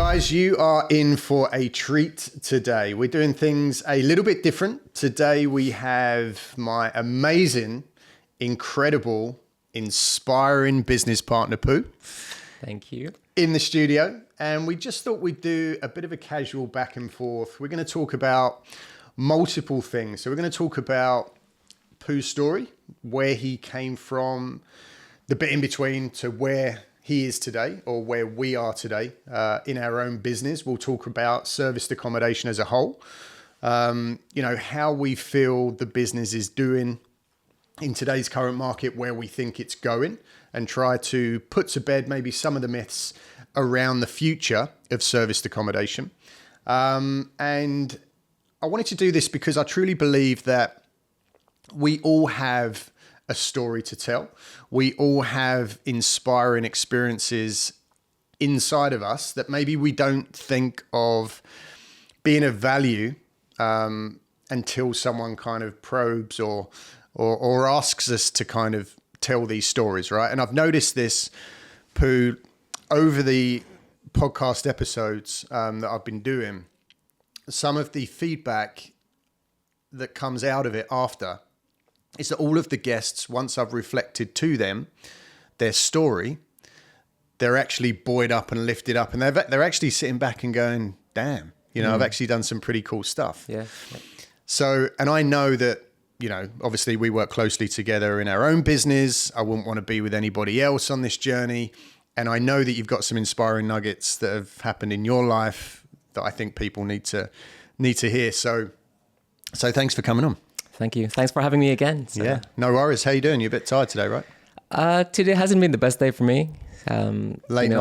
Guys, you are in for a treat today. We're doing things a little bit different. Today we have my amazing, incredible, inspiring business partner, Pooh. Thank you. In the studio. And we just thought we'd do a bit of a casual back and forth. We're going to talk about multiple things. So we're going to talk about Pooh's story, where he came from, the bit in between to where he is today, or where we are today in our own business. We'll talk about serviced accommodation as a whole, how we feel the business is doing in today's current market, where we think it's going, and try to put to bed maybe some of the myths around the future of serviced accommodation. And I wanted to do this because I truly believe that we all have a story to tell. We all have inspiring experiences inside of us that maybe we don't think of being of value until someone kind of probes or asks us to kind of tell these stories, right? And I've noticed this, Pooh, over the podcast episodes that I've been doing. Some of the feedback that comes out of it after is that all of the guests, once I've reflected to them their story, they're actually buoyed up and lifted up, and they're actually sitting back and going, damn, I've actually done some pretty cool stuff. Yeah. So, and I know that, obviously we work closely together in our own business. I wouldn't want to be with anybody else on this journey. And I know that you've got some inspiring nuggets that have happened in your life that I think people need to hear. So thanks for coming on. Thank you. Thanks for having me again. So. Yeah, no worries. How you doing? You're a bit tired today, right? Today hasn't been the best day for me. Late night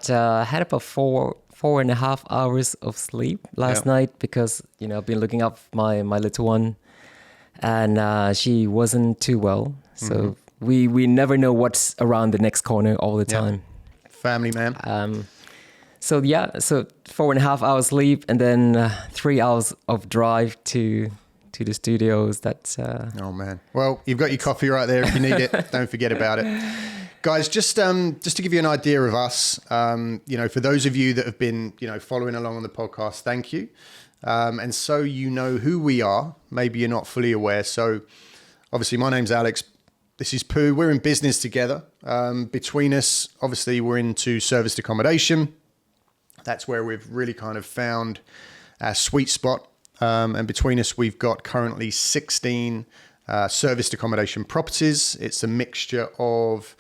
I had about 4.5 hours of sleep last night because, I've been looking up my little one, and she wasn't too well. So we never know what's around the next corner all the time. Family man. So 4.5 hours sleep, and then 3 hours of drive to the studios. That's oh man. Well, you've got your coffee right there if you need it. Don't forget about it. Guys, just to give you an idea of us, for those of you that have been, following along on the podcast, thank you. And so who we are. Maybe you're not fully aware. So obviously my name's Alex. This is Pooh. We're in business together. Between us, obviously we're into serviced accommodation. That's where we've really kind of found our sweet spot. And between us, we've got currently 16 serviced accommodation properties. It's a mixture of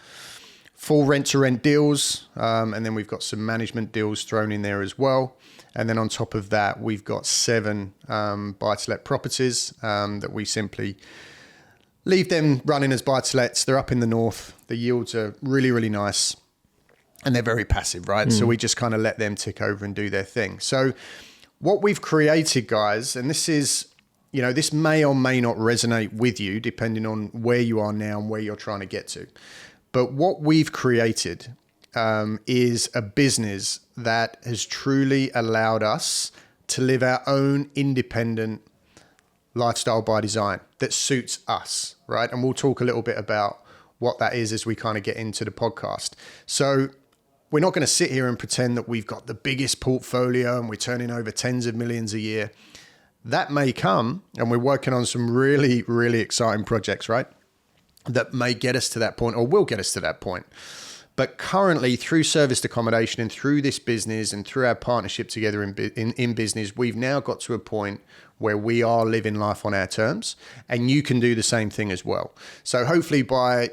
full rent-to-rent deals, and then we've got some management deals thrown in there as well. And then on top of that, we've got 7 buy-to-let properties that we simply leave them running as buy-to-lets. They're up in the north. The yields are really, really nice, and they're very passive, right? So we just kind of let them tick over and do their thing. So what we've created, guys, and this is, this may or may not resonate with you depending on where you are now and where you're trying to get to. But what we've created is a business that has truly allowed us to live our own independent lifestyle by design that suits us, right? And we'll talk a little bit about what that is as we kind of get into the podcast. So we're not going to sit here and pretend that we've got the biggest portfolio and we're turning over tens of millions a year. That may come, and we're working on some really, really exciting projects, right? That may get us to that point, or will get us to that point. But currently, through serviced accommodation and through this business and through our partnership together in business, we've now got to a point where we are living life on our terms, and you can do the same thing as well. So hopefully by,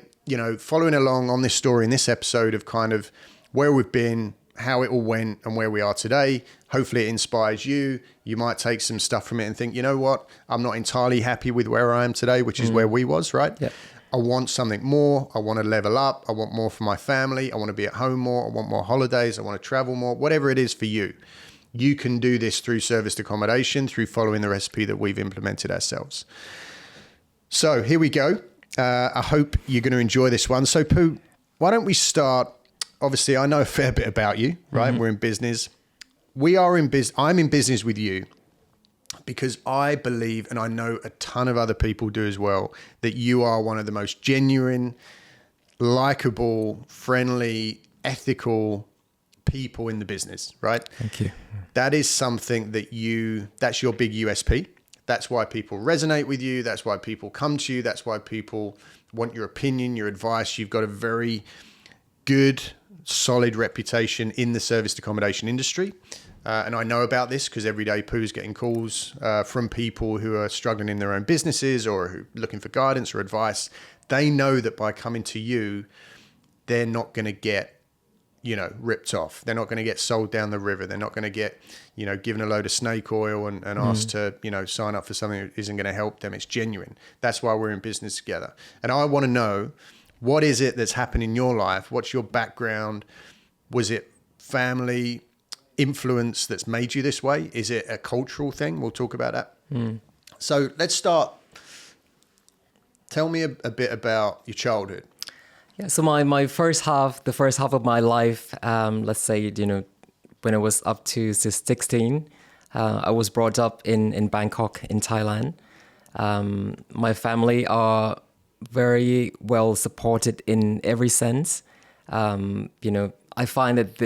following along on this story in this episode of kind of where we've been, how it all went, and where we are today, hopefully it inspires you. You might take some stuff from it and think, you know what, I'm not entirely happy with where I am today, which is where we was, right? Yeah. I want something more. I want to level up. I want more for my family. I want to be at home more. I want more holidays. I want to travel more. Whatever it is for you, you can do this through serviced accommodation, through following the recipe that we've implemented ourselves. So here we go. I hope you're going to enjoy this one. So Pooh, why don't we start? Obviously, I know a fair bit about you, right? We're in business. I'm in business with you because I believe, and I know a ton of other people do as well, that you are one of the most genuine, likable, friendly, ethical people in the business, right? Thank you. That is something that's your big USP. That's why people resonate with you. That's why people come to you. That's why people want your opinion, your advice. You've got a very good, solid reputation in the serviced accommodation industry. And I know about this because every day Pooh's getting calls from people who are struggling in their own businesses or who are looking for guidance or advice. They know that by coming to you, they're not going to get, ripped off. They're not going to get sold down the river. They're not going to get, given a load of snake oil and asked to, sign up for something that isn't going to help them. It's genuine. That's why we're in business together. And I want to know, what is it that's happened in your life? What's your background? Was it family influence that's made you this way? Is it a cultural thing? We'll talk about that. So let's start. Tell me a bit about your childhood. Yeah, so the first half of my life, let's say, when I was up to 16, I was brought up in Bangkok, in Thailand. My family are very well supported in every sense. I find that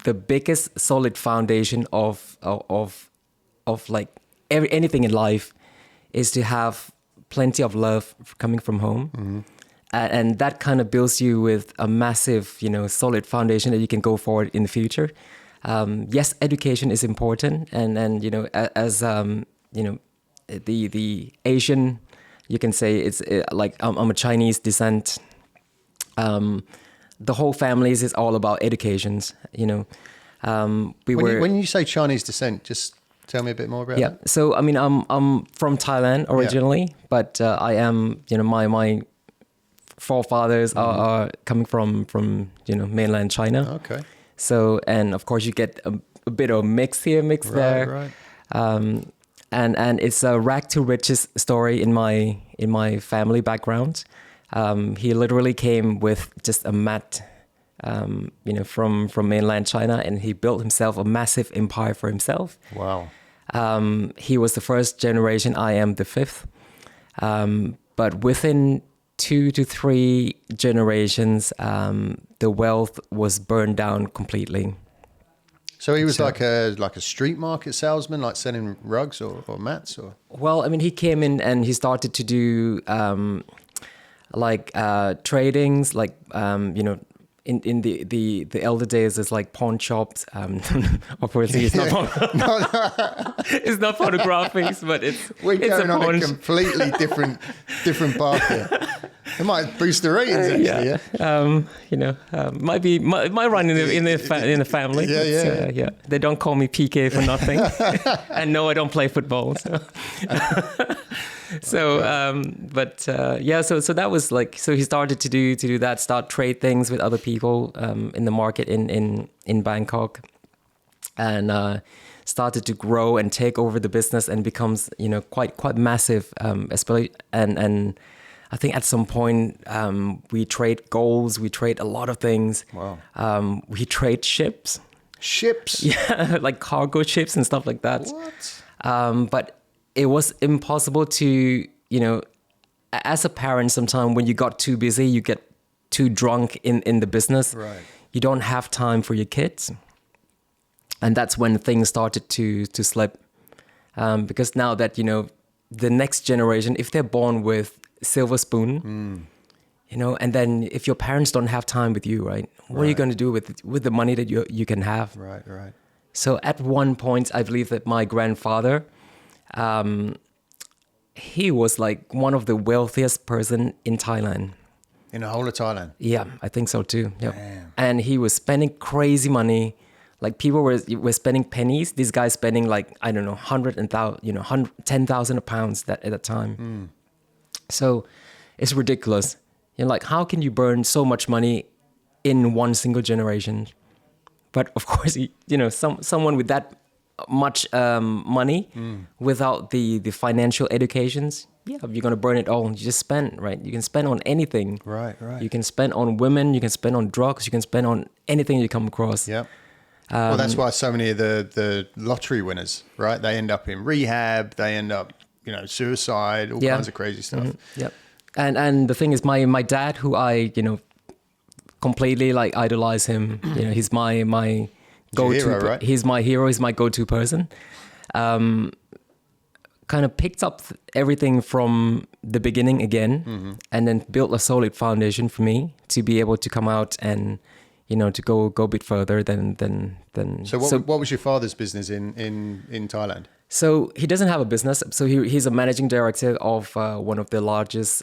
the biggest solid foundation of like anything in life is to have plenty of love coming from home. Mm-hmm. And that kind of builds you with a massive, solid foundation that you can go forward in the future. Yes, education is important. And as, the Asian, you can say it's like I'm a Chinese descent. The whole family is all about educations, When you say Chinese descent, just tell me a bit more about that. Yeah. So, I'm from Thailand originally, but I am, my forefathers are coming from mainland China. Okay. So, and of course you get a bit of mix there. Right. And it's a rag to riches story in my family background. He literally came with just a mat, from mainland China, and he built himself a massive empire for himself. Wow. He was the first generation. I am the fifth. But within 2 to 3 generations, the wealth was burned down completely. So he was like a street market salesman, like selling rugs or mats, or? Well, he came in and he started to do tradings, in the elder days, there's like pawn shops. Obviously, it's not it's not pornography, but we're going on a pawn completely different path here. It might boost the ratings, actually. Might run in the family. Yeah. They don't call me PK for nothing, and no, I don't play football. So, so that was so he started to do that, start trade things with other people in the market in Bangkok, and started to grow and take over the business and becomes quite massive, especially and I think at some point we trade goals, we trade a lot of things. Wow. We trade ships. Yeah, like cargo ships and stuff like that. What? But it was impossible to, as a parent, sometimes when you got too busy, you get too drunk in the business. Right. You don't have time for your kids. And that's when things started to slip. Because now that, the next generation, if they're born with silver spoon, and then if your parents don't have time with you, right? What are you going to do with the money that you can have? Right. So at one point, I believe that my grandfather, he was like one of the wealthiest person in Thailand. In the whole of Thailand? Yeah, I think so too. Yeah. Damn. And he was spending crazy money. Like people were spending pennies. This guy's spending like, I don't know, 10,000 pounds at that time. So it's ridiculous. Like, how can you burn so much money in one single generation? But of course, someone with that much money without the financial educations, you're going to burn it all. You just spend, right? You can spend on anything. Right. You can spend on women, you can spend on drugs, you can spend on anything you come across. Yep. Well, that's why so many of the lottery winners, right? They end up in rehab, they end up, suicide, all kinds of crazy stuff. Yep. And the thing is, my dad, who I, completely like idolize him. You know, he's my go-to. Hero, right? He's my hero. He's my go-to person. Kind of picked up everything from the beginning again, and then built a solid foundation for me to be able to come out and, you know, to go a bit further than. So what was your father's business in Thailand? So he doesn't have a business. So he's a managing director of one of the largest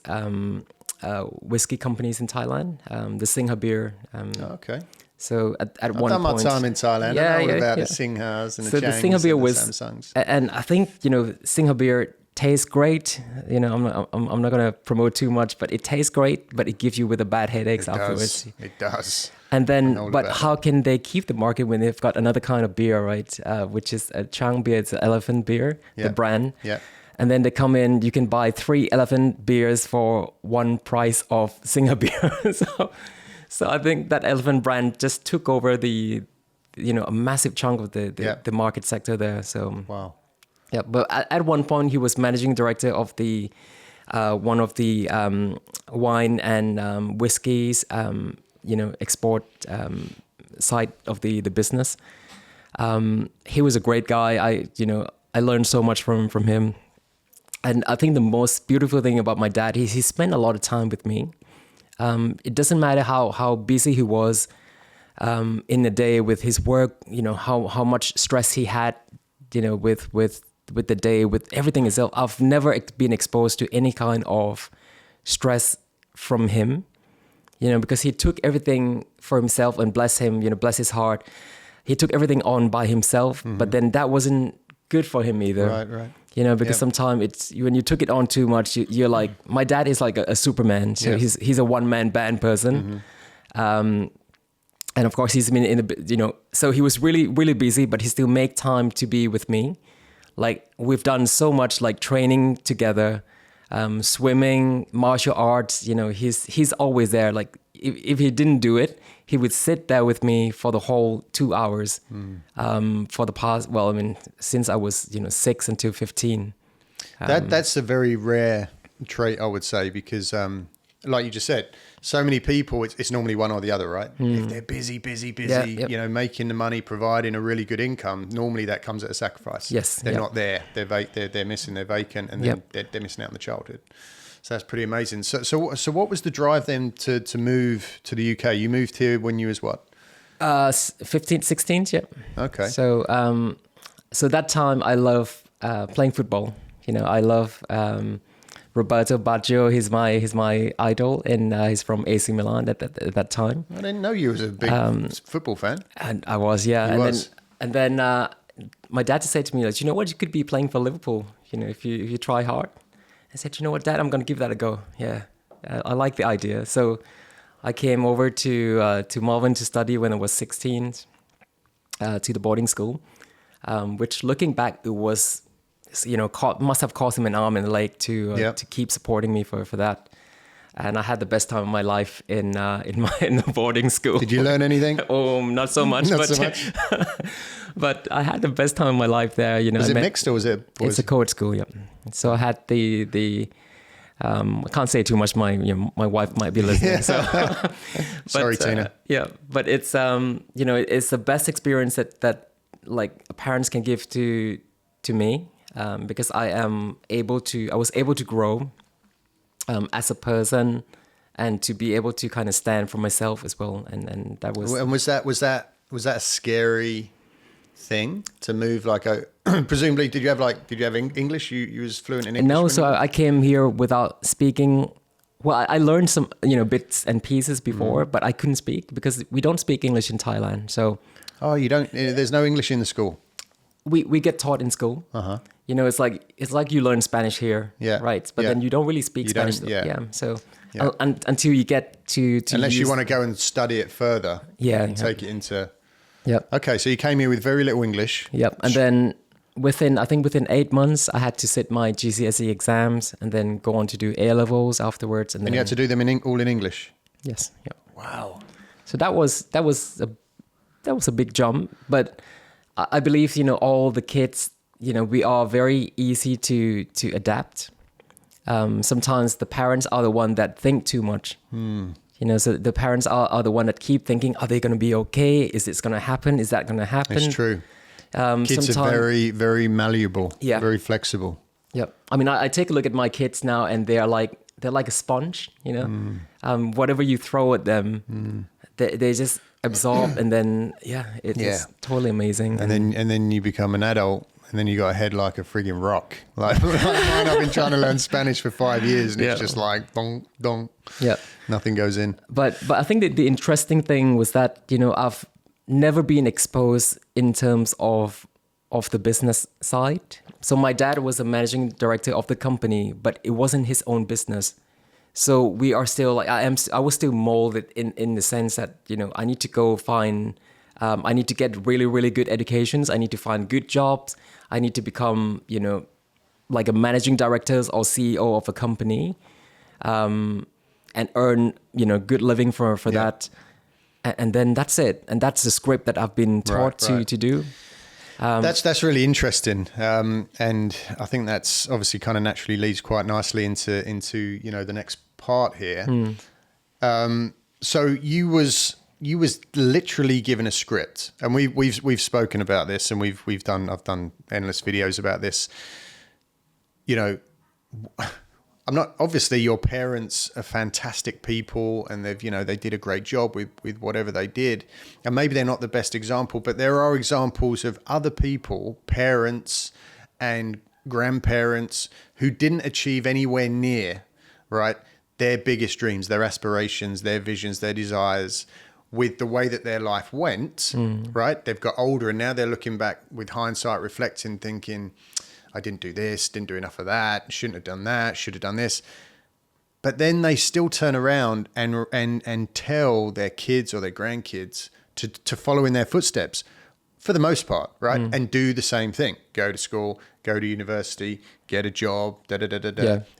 whiskey companies in Thailand, the Singha beer. Okay. So at I've one done point, my time in Thailand. I know all about the Singhas and the Changs Singha beer and the was, Samsungs. and I think, you know, Singha beer tastes great. You know, I'm not gonna promote too much, but it tastes great, but it gives you with a bad headaches afterwards. It does. And then, but how can they keep the market when they've got another kind of beer, right? Which is a Chang beer, it's an elephant beer, the brand. Yeah. And then they come in, you can buy 3 elephant beers for one price of Singha beer. So I think that elephant brand just took over a massive chunk of the market sector there. So Wow. yeah, but at one point he was managing director of the one of the wine and whiskeys, export side of the business. He was a great guy. I learned so much from him. And I think the most beautiful thing about my dad is he spent a lot of time with me. It doesn't matter how busy he was in the day with his work, you know, how much stress he had, you know, with the day, with everything itself. I've never been exposed to any kind of stress from him, you know, because he took everything for himself, and bless him, you know, bless his heart. He took everything on by himself, but then that wasn't good for him either. Right. You know, because sometimes it's when you took it on too much, you're like, my dad is like a Superman. So he's a one-man band person. And of course he's been in the, you know, so he was really, really busy, but he still make time to be with me. Like we've done so much like training together, swimming, martial arts, you know, he's always there. Like if he didn't do it, he would sit there with me for the whole 2 hours for the past, well, I mean, since I was, you know, 6 until 15. That's a very rare trait, I would say, because like you just said, so many people, it's normally one or the other, right? If they're busy, you know, making the money, providing a really good income, normally that comes at a sacrifice. Yes. They're not there. They're missing, they're vacant, and then they're missing out on the childhood. So that's pretty amazing. So what was the drive then to move to the UK? You moved here when you was what? 15, 16, yeah. Okay. So so that time I love playing football. You know, I love Roberto Baggio. He's my idol, and he's from AC Milan at that time. I didn't know you was a big football fan. And I was, yeah. And then my dad just said to me, like, you know what, you could be playing for Liverpool. You know, if you try hard. I said, you know what, Dad, I'm going to give that a go. Yeah, I like the idea. So I came over to Melbourne to study when I was 16, to the boarding school, which looking back, it was, you know, must have cost him an arm and a leg to keep supporting me for that. And I had the best time of my life in the boarding school. Did you learn anything? Not so much. But I had the best time of my life there. You know, was it mixed or was it boys? It's a co-ed school, yeah. So I had the I can't say too much. My wife might be listening. So. Sorry, Tina. Yeah, but it's it's the best experience that like parents can give to me, because I was able to grow as a person, and to be able to kind of stand for myself as well. And that was. And was that a scary thing to move? Like presumably, did you have English? You was fluent in English? No, so I came here without speaking. Well, I learned some, you know, bits and pieces before, but I couldn't speak because we don't speak English in Thailand. So. Oh, you don't? There's no English in the school. We get taught in school. You know, it's like you learn Spanish here, right? But then you don't really speak Spanish. So until you get to unless you want to go and study it further, and take it into. Yep. Okay, so you came here with very little English. Yep, and then within 8 months, I had to sit my GCSE exams and then go on to do A levels afterwards. And then you had to do them all in English. Yes. Yep. Wow. So that was a big jump, but I believe, you know, all the kids, you know, we are very easy to adapt. Sometimes the parents are the one that think too much. You know, so the parents are the one that keep thinking, are they going to be okay? Is this going to happen? Is that going to happen? It's true. Kids are very, very malleable, very flexible. Yep. I mean, I take a look at my kids now, and they're like a sponge, you know. Whatever you throw at them, they just absorb, and then it's totally amazing. And then you become an adult, and then you got a head like a frigging rock. Like mine, I've been trying to learn Spanish for 5 years, and it's just like dong dong. Yeah. Nothing goes in. But I think that the interesting thing was that, you know, I've never been exposed in terms of the business side. So my dad was a managing director of the company, but it wasn't his own business. So we are still like, I was still molded in the sense that, you know, I need to go find, I need to get really, really good educations. I need to find good jobs. I need to become, you know, like a managing director or CEO of a company, and earn, you know, good living for that. And then that's it. And that's the script that I've been taught to do. That's really interesting, and I think that's obviously kind of naturally leads quite nicely into you know the next part here. So you was literally given a script, and we've spoken about this, and I've done endless videos about this. You know, I'm not, obviously your parents are fantastic people, and they did a great job with whatever they did. And maybe they're not the best example, but there are examples of other people, parents and grandparents, who didn't achieve anywhere near, right, their biggest dreams, their aspirations, their visions, their desires, with the way that their life went, right? They've got older, and now they're looking back with hindsight, reflecting, thinking, I didn't do this, didn't do enough of that, shouldn't have done that, should have done this. But then they still turn around and tell their kids or their grandkids to follow in their footsteps, for the most part, right? And do the same thing. Go to school, go to university, get a job,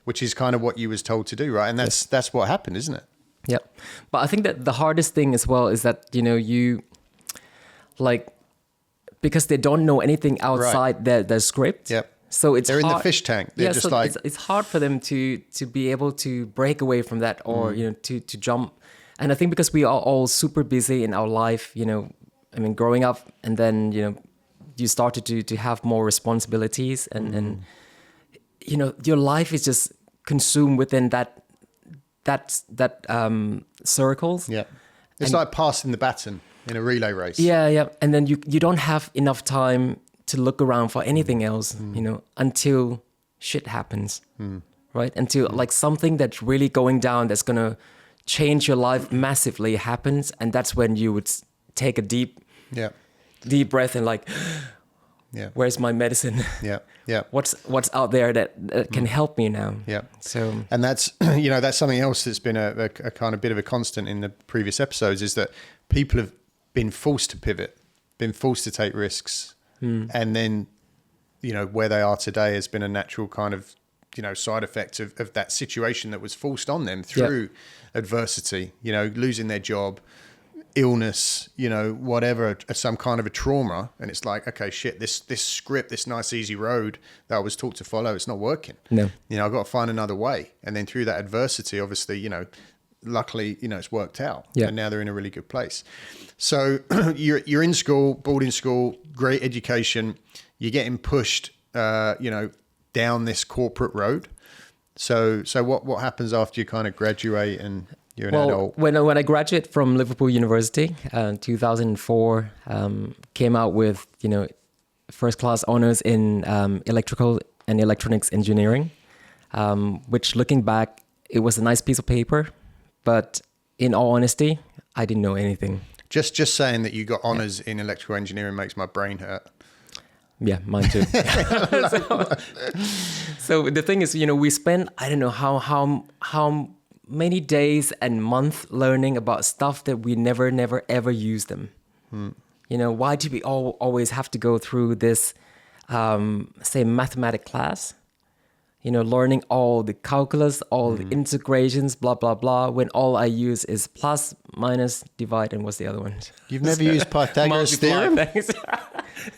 which is kind of what you was told to do, right? And that's what happened, isn't it? Yeah. But I think that the hardest thing as well is that, you know, you like, because they don't know anything outside their script. Yep. So they're in the fish tank. They're just like, it's hard for them to be able to break away from that, or you know, to jump. And I think because we are all super busy in our life, you know, I mean, growing up, and then, you know, you started to have more responsibilities, and you know, your life is just consumed within that circles. Yeah. It's like passing the baton in a relay race. Yeah. And then you don't have enough time to look around for anything else, you know, until shit happens, right? Until like something that's really going down, that's going to change your life massively happens. And that's when you would take a deep breath and like, where's my medicine? Yeah. What's out there that can help me now? Yeah. So, and that's, you know, that's something else that's been a kind of bit of a constant in the previous episodes, is that people have been forced to pivot, been forced to take risks. And then, you know, where they are today has been a natural kind of, you know, side effect of that situation that was forced on them through adversity, you know, losing their job, illness, you know, whatever, some kind of a trauma. And it's like, okay, shit, this script, this nice, easy road that I was taught to follow, it's not working. No. You know, I've got to find another way. And then through that adversity, obviously, you know, luckily, you know, it's worked out. Yeah. And now they're in a really good place. So you're in school, boarding school, great education. You're getting pushed, you know, down this corporate road. So what happens after you kind of graduate and you're an adult? When I graduated from Liverpool University, 2004, came out with, you know, first class honors in electrical and electronics engineering, which, looking back, it was a nice piece of paper. But in all honesty, I didn't know anything. Just saying that you got honors in electrical engineering makes my brain hurt. Yeah, mine too. So the thing is, you know, we spent, I don't know how many days and months learning about stuff that we never ever use them. You know, why do we always have to go through this, say, mathematics class? You know, learning all the calculus, all the integrations, blah, blah, blah, when all I use is plus, minus, divide, and what's the other one? You've never used Pythagoras theorem?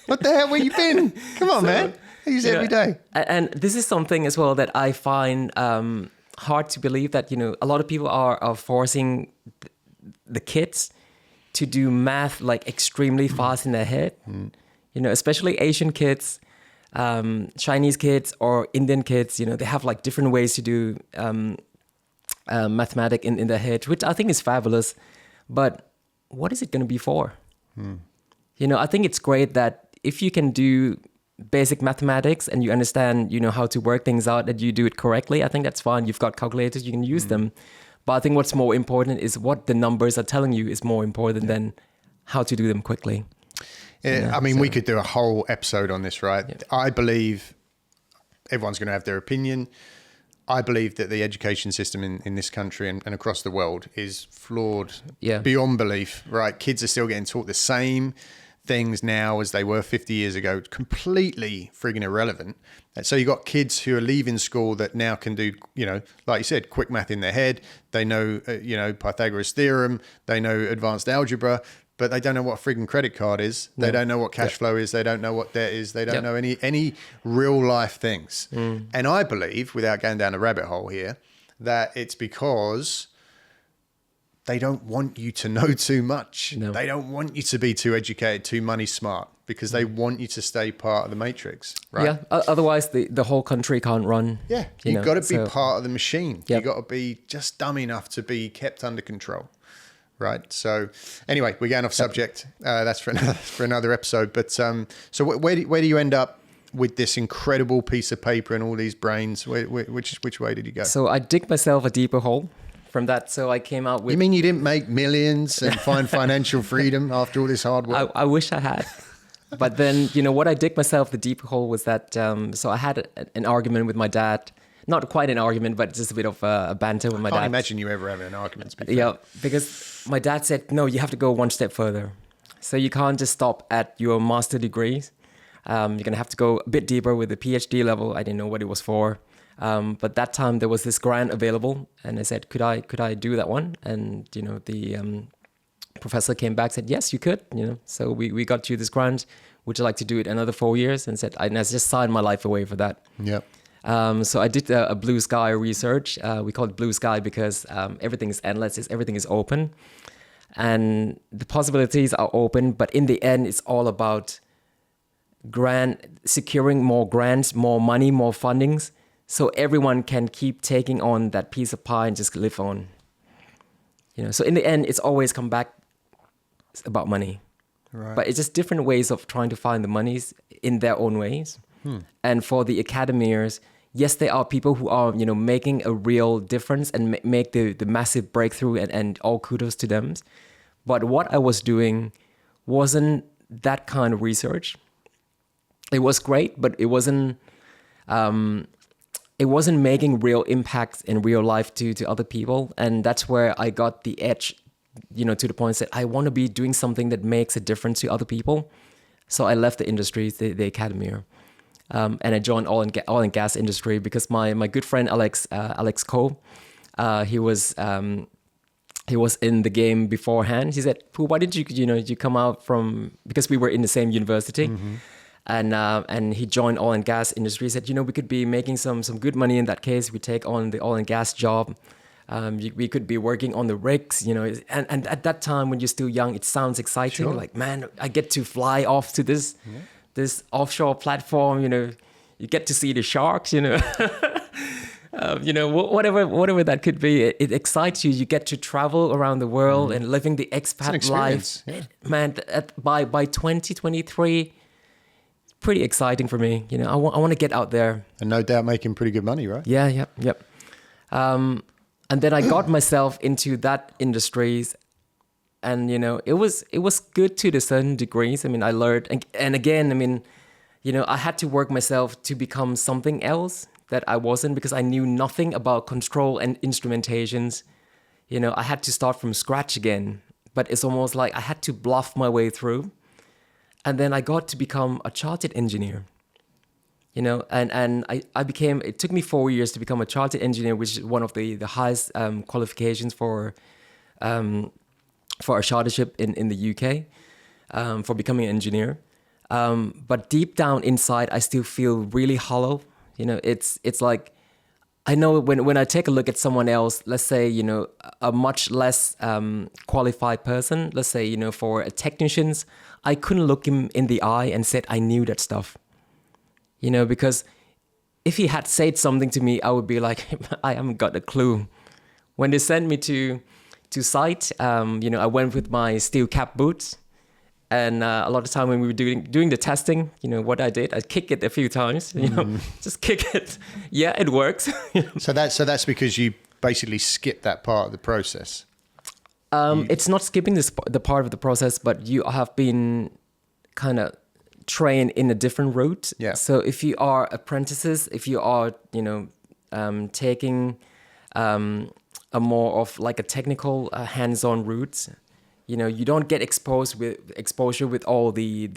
What the hell, where you been? Come on, man. I use it every day. And this is something as well that I find hard to believe that, a lot of people are forcing the kids to do math like extremely fast in their head. Especially Asian kids, Chinese kids or Indian kids, they have like different ways to do mathematics in their head, which I think is fabulous. But what is it going to be for? I think it's great that if you can do basic mathematics and you understand, how to work things out, that you do it correctly, I think that's fine. You've got calculators, you can use them. But I think what's more important is what the numbers are telling you is more important than how to do them quickly. Yeah, I mean, we could do a whole episode on this, right? Yeah. I believe everyone's going to have their opinion. I believe that the education system in this country and across the world is flawed beyond belief, right? Kids are still getting taught the same things now as they were 50 years ago, completely frigging irrelevant. And so you got kids who are leaving school that now can do, like you said, quick math in their head. They know, Pythagoras theorem. They know advanced algebra, but they don't know what a frigging credit card is. They don't know what cash flow is. They don't know what debt is. They don't know any real life things. And I believe, without going down a rabbit hole here, that it's because they don't want you to know too much. No. They don't want you to be too educated, too money smart, because they want you to stay part of the matrix, right? Yeah, otherwise the whole country can't run. Yeah, you've got to be part of the machine. You've got to be just dumb enough to be kept under control, right? So anyway, we're going off subject. That's for another episode. But so where do you end up with this incredible piece of paper and all these brains? Which way did you go? So I dig myself a deeper hole. From that, so I came out with... You mean you didn't make millions and find financial freedom after all this hard work? I wish I had. But then, what I dig myself the deep hole was that, so I had an argument with my dad. Not quite an argument, but just a bit of a banter with my dad. I can't imagine you ever having an argument. Yeah, because my dad said, no, you have to go one step further. So you can't just stop at your master degrees. You're going to have to go a bit deeper with the PhD level. I didn't know what it was for. But that time there was this grant available, and I said, could I do that one? And the professor came back, said, yes, you could. So we got you this grant. Would you like to do it another 4 years? And I just signed my life away for that. Yeah. So I did a blue sky research. We call it blue sky because everything is endless. Everything is open, and the possibilities are open. But in the end, it's all about securing more grants, more money, more fundings. So everyone can keep taking on that piece of pie and just live on. So in the end, it's always come back about money. Right. But it's just different ways of trying to find the monies in their own ways. And for the academiers, yes, there are people who are, making a real difference and make the massive breakthrough, and all kudos to them. But what I was doing wasn't that kind of research. It was great, but it wasn't making real impacts in real life to other people. And that's where I got the edge, to the point that I want to be doing something that makes a difference to other people. So I left the industry, the academia, and I joined oil and gas industry because my good friend Alex Cole, he was in the game beforehand. He said, Pooh, why didn't you come out from, because we were in the same university. Mm-hmm. And he joined oil and gas industry. He said, we could be making some good money in that case. We take on the oil and gas job. We could be working on the rigs, and at that time when you're still young, it sounds exciting. Sure. Like, man, I get to fly off to this offshore platform. You get to see the sharks. Whatever that could be, it excites you. You get to travel around the world and living the expat life. Yeah. Man, by 2023. Pretty exciting for me. I want to get out there. And no doubt making pretty good money, right? Yeah, yep. And then I got myself into that industries, and it was good to the certain degrees. I mean, I learned, and again, I mean, I had to work myself to become something else that I wasn't, because I knew nothing about control and instrumentations. I had to start from scratch again, but it's almost like I had to bluff my way through. And then I got to become a chartered engineer, and I became, it took me 4 years to become a chartered engineer, which is one of the highest qualifications for a chartership in the UK, for becoming an engineer. But deep down inside, I still feel really hollow. It's like I know when I take a look at someone else, let's say, you know, a much less qualified person, let's say, you know, for technicians, I couldn't look him in the eye and said I knew that stuff, you know, because if he had said something to me, I would be like, I haven't got a clue. When they sent me to site, you know, I went with my steel cap boots. And a lot of time when we were doing the testing, you know, what I did, I kick it a few times, you know, just kick it. Yeah, it works. So that's because you basically skipped that part of the process. It's not skipping the part of the process, but you have been kind of trained in a different route. Yeah. So if you are apprentices, if you are, you know, taking a more of like a technical hands-on route, you know, you don't get exposure with all the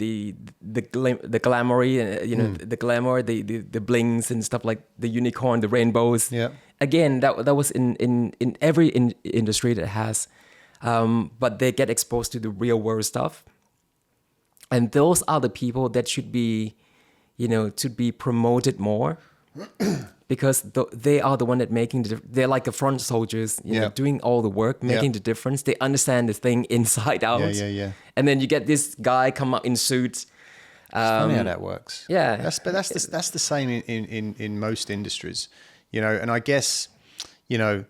glamour, you know, the glamour, the blings and stuff, like the unicorn, the rainbows. Yeah. Again, that was in every industry that has, but they get exposed to the real world stuff, and those are the people that should be, you know, to be promoted more. Because they are the one that they're like the front soldiers, you know, doing all the work, making the difference. They understand the thing inside out. Yeah. And then you get this guy come up in suits. It's funny how that works. Yeah. That's the same in most industries, you know. And I guess, you know,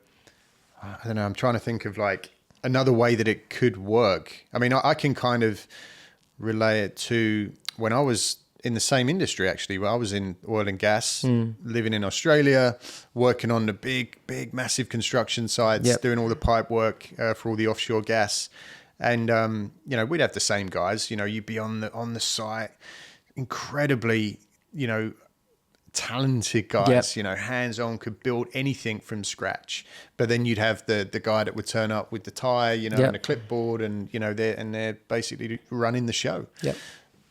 I don't know. I'm trying to think of like another way that it could work. I mean, I can kind of relay it to when I was in the same industry, actually, where I was in oil and gas, living in Australia, working on the big, massive construction sites, doing all the pipe work for all the offshore gas. And, you know, we'd have the same guys, you know, you'd be on the site, incredibly, you know, talented guys, you know, hands-on, could build anything from scratch. But then you'd have the guy that would turn up with the tire, you know, and a clipboard, and, you know, they're basically running the show. Yep.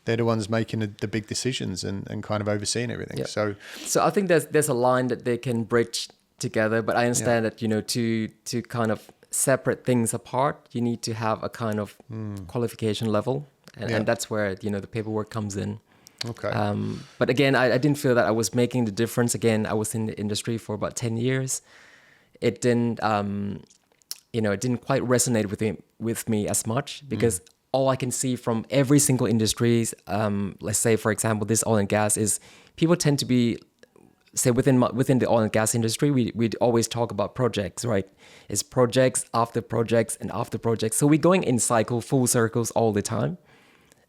They're the ones making the big decisions and kind of overseeing everything. Yeah. So I think there's a line that they can bridge together, but I understand that, you know, to kind of separate things apart, you need to have a kind of qualification level, and that's where, you know, the paperwork comes in. Okay. But again, I didn't feel that I was making the difference. Again, I was in the industry for about 10 years. It didn't, you know, it didn't quite resonate with me as much, because all I can see from every single industry, let's say, for example, this oil and gas, is people tend to be, say, within the oil and gas industry, we'd always talk about projects, right? It's projects after projects and after projects. So we're going in full circles all the time.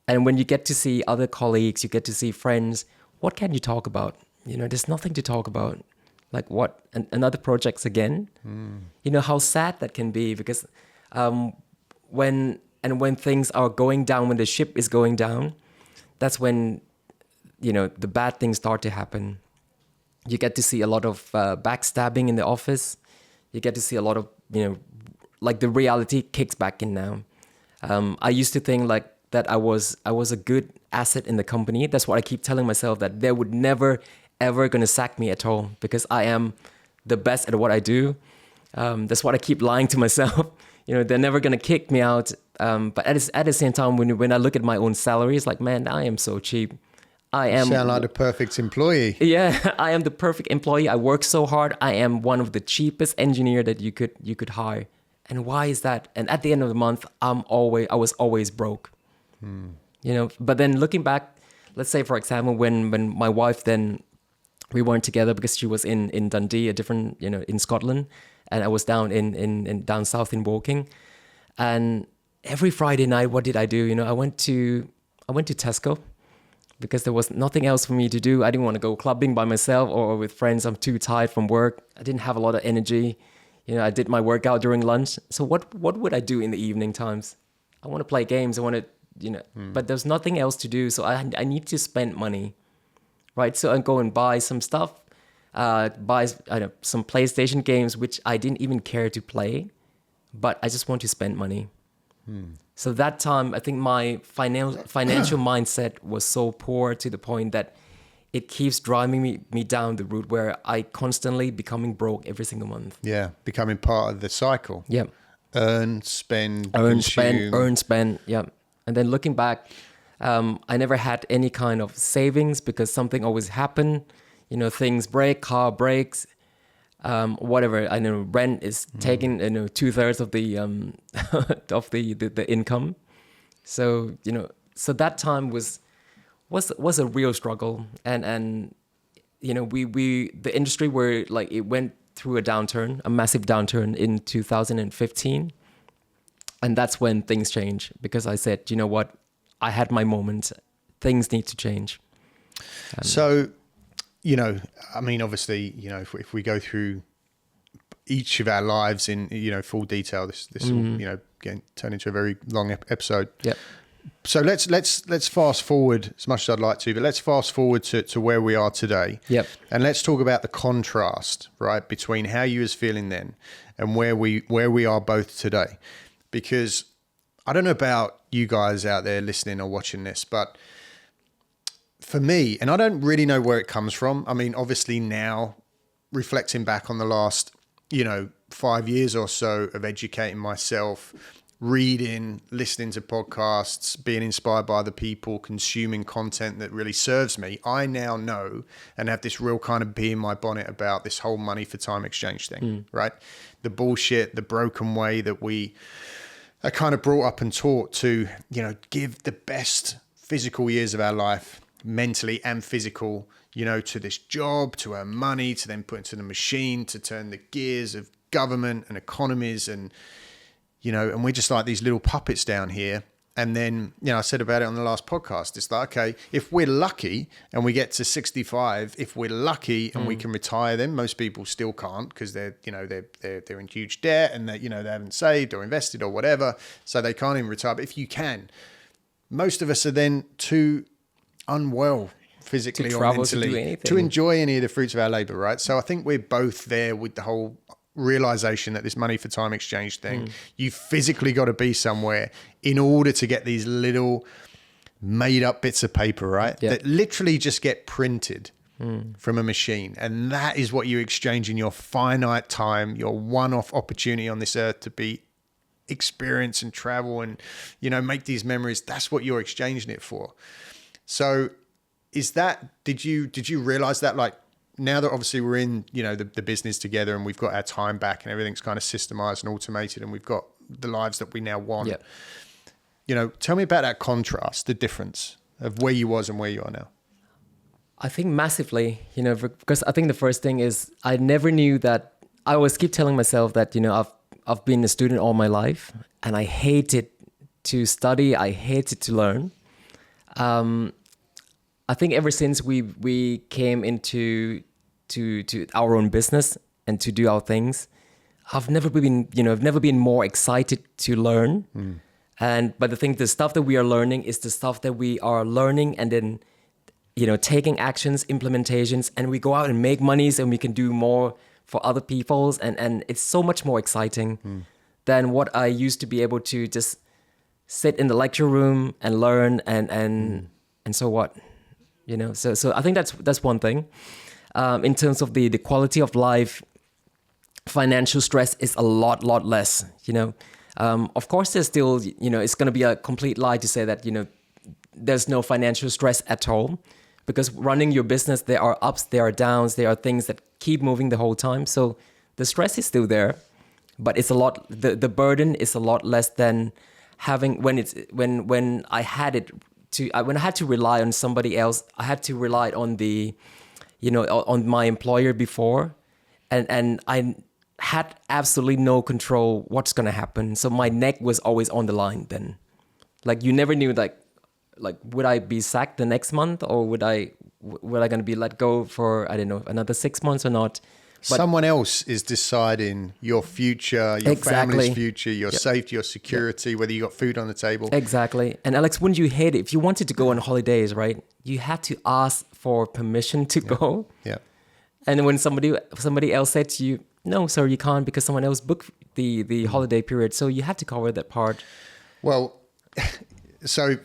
And when you get to see other colleagues, you get to see friends, what can you talk about? You know, there's nothing to talk about. Like what? Another projects again? You know, how sad that can be, because when things are going down, when the ship is going down, that's when, you know, the bad things start to happen. You get to see a lot of backstabbing in the office. You get to see a lot of, you know, like the reality kicks back in now. I used to think like that I was a good asset in the company. That's what I keep telling myself, that they would never, ever gonna sack me at all, because I am the best at what I do. That's what I keep lying to myself. You know, they're never gonna kick me out. But at the same time, when I look at my own salary, it's like, man, I am so cheap. I am. Sound like the perfect employee. Yeah, I am the perfect employee. I work so hard. I am one of the cheapest engineer that you could hire. And why is that? And at the end of the month, I was always broke. You know. But then looking back, let's say, for example, when my wife, then we weren't together because she was in Dundee, a different, you know, in Scotland, and I was down in down south in Woking, and every Friday night, what did I do? You know, I went to Tesco, because there was nothing else for me to do. I didn't want to go clubbing by myself or with friends. I'm too tired from work. I didn't have a lot of energy. You know, I did my workout during lunch. So what would I do in the evening times? I want to play games. I want to, you know, but there's nothing else to do. So I need to spend money, right? So I go and buy some stuff, buy some PlayStation games, which I didn't even care to play, but I just want to spend money. So that time, I think my financial mindset was so poor to the point that it keeps driving me down the route where I constantly becoming broke every single month. Yeah, becoming part of the cycle. Yeah. Earn, spend, consume. Earn, spend. Yeah. And then looking back, I never had any kind of savings because something always happened. You know, things break, car breaks. whatever, I know rent is taking 2/3 of the of the income. So so that time was a real struggle, and we the industry where like it went through a massive downturn in 2015, and that's when things changed, because I said, you know what, I had my moment, things need to change. So, I mean, obviously, if we go through each of our lives in, full detail, this will, turn into a very long episode. Yeah. So let's fast forward as much as I'd like to, but let's fast forward to where we are today. Yep. And let's talk about the contrast, right, between how you was feeling then and where we are both today. Because I don't know about you guys out there listening or watching this, but for me, and I don't really know where it comes from. I mean, obviously now, reflecting back on the last, 5 years or so of educating myself, reading, listening to podcasts, being inspired by other people, consuming content that really serves me, I now know and have this real kind of bee in my bonnet about this whole money for time exchange thing, right? The bullshit, the broken way that we are kind of brought up and taught to, give the best physical years of our life, mentally and physical, to this job, to earn money, to then put into the machine, to turn the gears of government and economies, and we're just like these little puppets down here. And then, I said about it on the last podcast, it's like, okay, if we're lucky and we get to 65, if we're lucky and we can retire, then most people still can't, because they're in huge debt, and they haven't saved or invested or whatever, so they can't even retire. But if you can, most of us are then too unwell physically or mentally to enjoy any of the fruits of our labor, right? So I think we're both there with the whole realization that this money for time exchange thing, you physically got to be somewhere in order to get these little made up bits of paper, right? Yep. That literally just get printed from a machine. And that is what you exchange in your finite time, your one-off opportunity on this earth to be experience and travel and, make these memories. That's what you're exchanging it for. So did you realize that, like, now that obviously we're in, the business together and we've got our time back and everything's kind of systemized and automated and we've got the lives that we now want, tell me about that contrast, the difference of where you was and where you are now. I think massively, because I think the first thing is I never knew that. I always keep telling myself that, I've been a student all my life and I hated to study. I hated to learn. I think ever since we came into to our own business and to do our things, I've never been more excited to learn. But the thing, the stuff that we are learning is the stuff that we are learning and then, taking actions, implementations, and we go out and make monies and we can do more for other people's. And it's so much more exciting than what I used to be able to just sit in the lecture room and learn and so what. So I think that's one thing. In terms of the quality of life, financial stress is a lot less. Of course, there's still, it's going to be a complete lie to say that there's no financial stress at all, because running your business, there are ups, there are downs, there are things that keep moving the whole time. So the stress is still there, but it's a lot. The burden is a lot less than having when I had it. When I had to rely on somebody else, I had to rely on on my employer before, and I had absolutely no control what's gonna happen. So my neck was always on the line then. Like you never knew like would I be sacked the next month, or would I gonna be let go for, I don't know, another 6 months or not. But someone else is deciding your future, your family's future, your safety, your security, whether you got food on the table. Exactly. And Alex, wouldn't you hate it if you wanted to go on holidays, right? You had to ask for permission to go. Yeah. And when somebody else said to you, no, sir, you can't, because someone else booked the holiday period. So you had to cover that part. Well, so,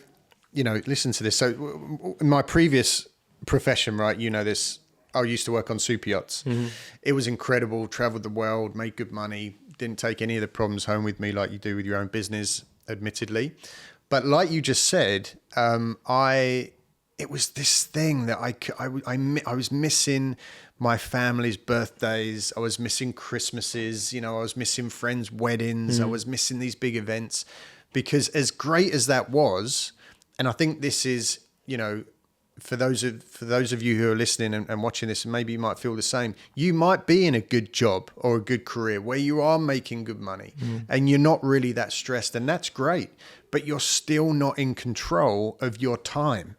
listen to this. So in my previous profession, right, this, I used to work on super yachts. It was incredible, traveled the world, made good money, didn't take any of the problems home with me like you do with your own business, admittedly. But like you just said, it was this thing that I was missing my family's birthdays. I was missing Christmases. I was missing friends' weddings. I was missing these big events, because as great as that was, and I think this is, for those of you who are listening and watching this, and maybe you might feel the same, you might be in a good job or a good career where you are making good money and you're not really that stressed, and that's great, but you're still not in control of your time,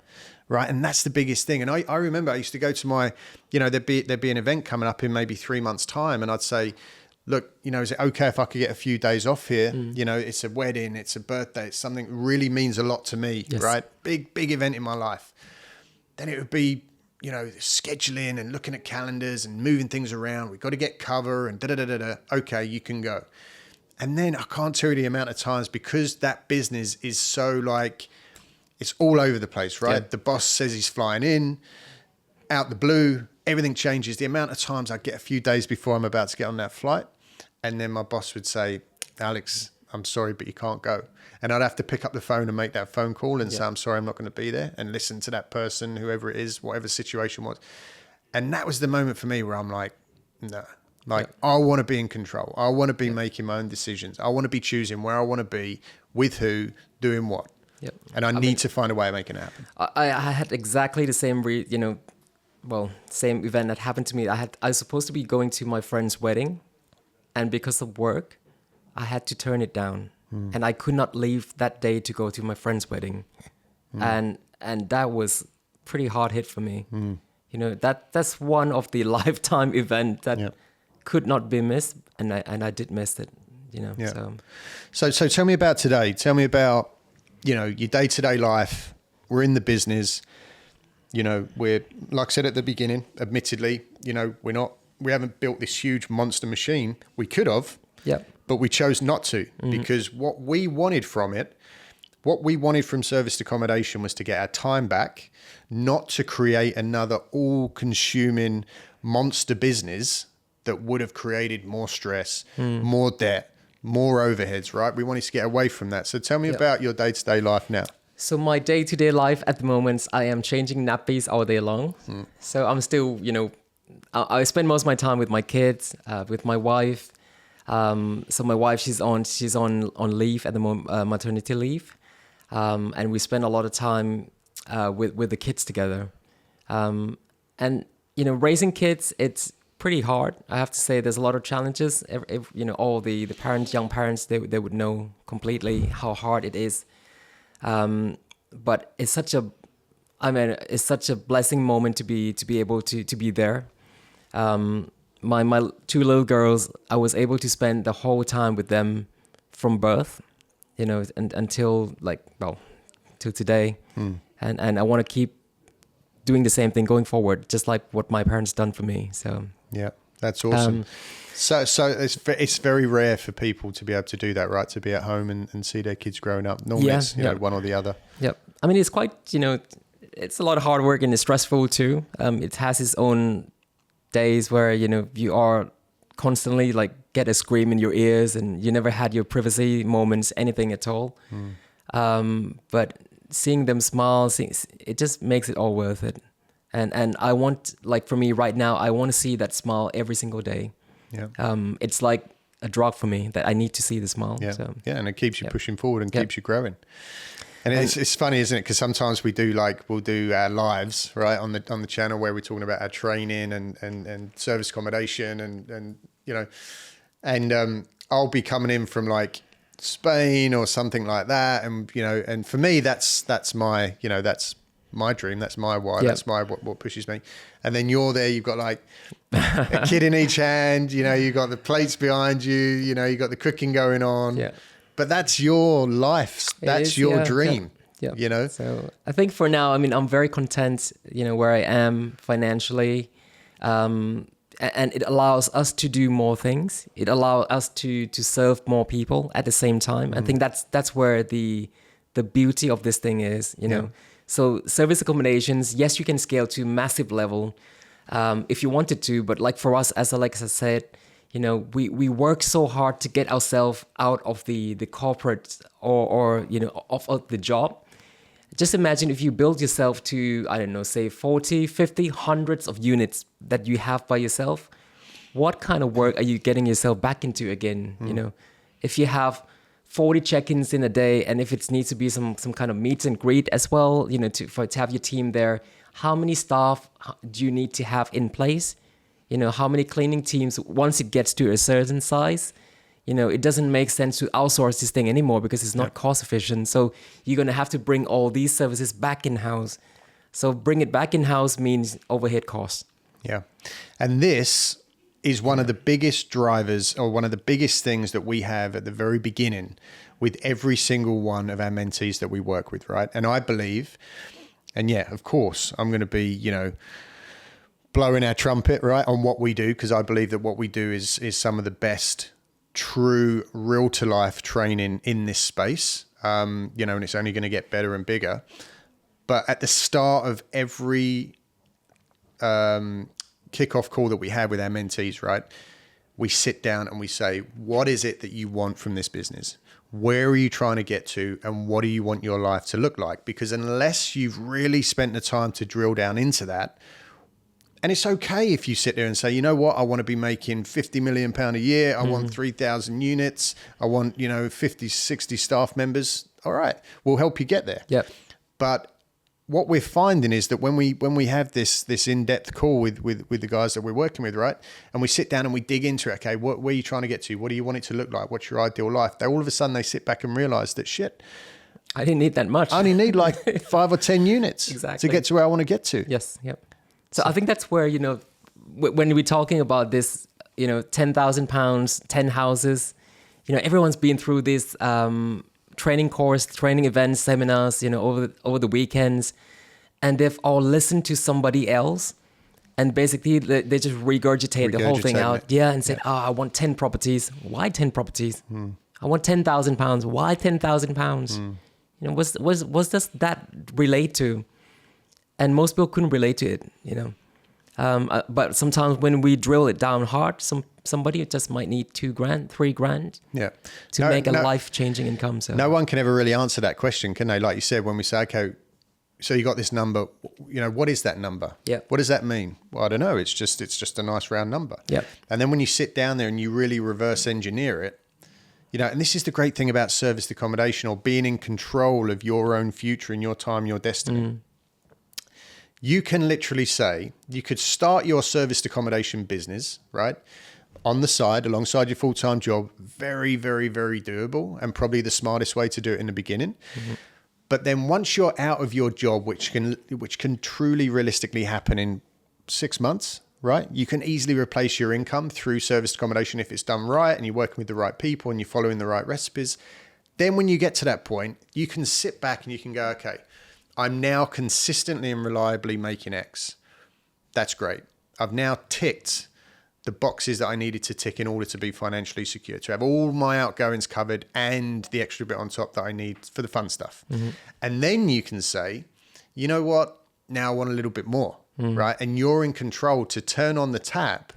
right? And that's the biggest thing. And I remember I used to go to my, there'd be an event coming up in maybe 3 months' time, and I'd say, look, is it okay if I could get a few days off here? It's a wedding, it's a birthday, it's something that really means a lot to me, right? Big event in my life. Then it would be, scheduling and looking at calendars and moving things around. We've got to get cover and da-da-da-da-da. Okay, you can go. And then I can't tell you the amount of times, because that business is so it's all over the place, right? Yeah. The boss says he's flying in, out the blue, everything changes. The amount of times I get a few days before I'm about to get on that flight, and then my boss would say, Alex, I'm sorry, but you can't go. And I'd have to pick up the phone and make that phone call and say, I'm sorry, I'm not going to be there, and listen to that person, whoever it is, whatever the situation was. And that was the moment for me where I'm like, no, I want to be in control. I want to be making my own decisions. I want to be choosing where I want to be, with who, doing what. Yep. And I need to find a way of making it happen. I had exactly the same, same event that happened to me. I was supposed to be going to my friend's wedding, and because of work, I had to turn it down. And I could not leave that day to go to my friend's wedding. And that was pretty hard hit for me. That's one of the lifetime event that could not be missed, and I did miss it, So tell me about today. Tell me about, your day-to-day life. We're in the business. We're, like I said at the beginning, admittedly, we haven't built this huge monster machine. We could have. Yep. But we chose not to, because what we wanted from serviced accommodation was to get our time back, not to create another all-consuming monster business that would have created more stress, more debt, more overheads, right? We wanted to get away from that. So tell me about your day-to-day life now. So my day-to-day life at the moment, I am changing nappies all day long. So I'm still, I spend most of my time with my kids, with my wife. So my wife, she's on leave at the moment, maternity leave, and we spend a lot of time with the kids together. And raising kids, it's pretty hard. I have to say, there's a lot of challenges. All the parents, young parents, they would know completely how hard it is. But it's such a blessing moment to be able to be there. My 2 little girls, I was able to spend the whole time with them from birth, until till today. And I want to keep doing the same thing going forward, just like what my parents done for me. So yeah, that's awesome. So it's very rare for people to be able to do that, right? To be at home and see their kids growing up. Normally it's one or the other. Yep. I mean, it's quite, it's a lot of hard work, and it's stressful too. It has its own days where you are constantly get a scream in your ears, and you never had your privacy moments, anything at all. But seeing them smile, it just makes it all worth it. And I want, for me right now, I want to see that smile every single day. It's like a drug for me that I need to see the smile. And it keeps you pushing forward and keeps you growing. And it's funny, isn't it? Because sometimes we'll do our lives, right, on the channel, where we're talking about our training and service accommodation and I'll be coming in from Spain or something like that, and for me that's my that's my dream, that's my why, that's my what pushes me. And then you're there, you've got a kid in each hand, you've got the plates behind you, you've got the cooking going on. But that's your life. That's your dream. Yeah. So I think for now, I'm very content, where I am financially. And it allows us to do more things. It allows us to serve more people at the same time. I think that's where the beauty of this thing is, So service accommodations, yes, you can scale to massive level if you wanted to. But for us, as I said, we work so hard to get ourselves out of the corporate or of the job. Just imagine if you build yourself to, I don't know, say 40, 50, hundreds of units that you have by yourself. What kind of work are you getting yourself back into again? You know, if you have 40 check-ins in a day, and if it needs to be some kind of meet and greet as well, you know, to have your team there, how many staff do you need to have in place? You know, how many cleaning teams, once it gets to a certain size, you know, it doesn't make sense to outsource this thing anymore because it's not cost efficient. So you're going to have to bring all these services back in-house. So bring it back in-house means overhead costs. Yeah. And this is one of the biggest drivers, or one of the biggest things that we have at the very beginning with every single one of our mentees that we work with, right? And I believe, and yeah, of course, I'm going to be, you know, blowing our trumpet, right, on what we do, because I believe that what we do is some of the best true real to life training in this space, you know, and it's only going to get better and bigger. But at the start of every kickoff call that we have with our mentees, right, we sit down and we say, what is it that you want from this business? Where are you trying to get to? And what do you want your life to look like? Because unless you've really spent the time to drill down into that, and it's okay if you sit there and say, you know what, I want to be making £50 million a year. I want 3,000 units. I want, you know, 50, 60 staff members. All right, we'll help you get there. Yep. But what we're finding is that when we have this in-depth call with the guys that we're working with, right, and we sit down and we dig into it, okay, where are you trying to get to? What do you want it to look like? What's your ideal life? All of a sudden they sit back and realize that, shit, I didn't need that much. I only need like 5 or 10 units to get to where I want to get to. Yes. Yep. So I think that's where, you know, when we're talking about this, you know, £10,000, 10 houses, you know, everyone's been through this training course, training events, seminars, you know, over the weekends, and they've all listened to somebody else, and basically they just regurgitate the whole thing out. Yeah, and said, I want 10 properties. Why 10 properties? I want £10,000. Why £10,000? You know, was does that relate to? And most people couldn't relate to it, you know. But sometimes when we drill it down hard, somebody just might need $2,000, $3,000 to make a life-changing income. So no one can ever really answer that question, can they? Like you said, when we say, okay, so you got this number, you know, what is that number? Yeah. What does that mean? Well, I don't know. It's just a nice round number. Yeah. And then when you sit down there and you really reverse engineer it, you know, and this is the great thing about serviced accommodation, or being in control of your own future and your time, your destiny. You can literally say, you could start your serviced accommodation business, right, on the side, alongside your full-time job. Very, very, very doable, and probably the smartest way to do it in the beginning. But then once you're out of your job, which can truly realistically happen in 6 months, right, you can easily replace your income through serviced accommodation if it's done right and you're working with the right people and you're following the right recipes. Then when you get to that point, you can sit back and you can go, okay, I'm now consistently and reliably making X. That's great. I've now ticked the boxes that I needed to tick in order to be financially secure, to have all my outgoings covered and the extra bit on top that I need for the fun stuff. And then you can say, you know what? Now I want a little bit more, right? And you're in control to turn on the tap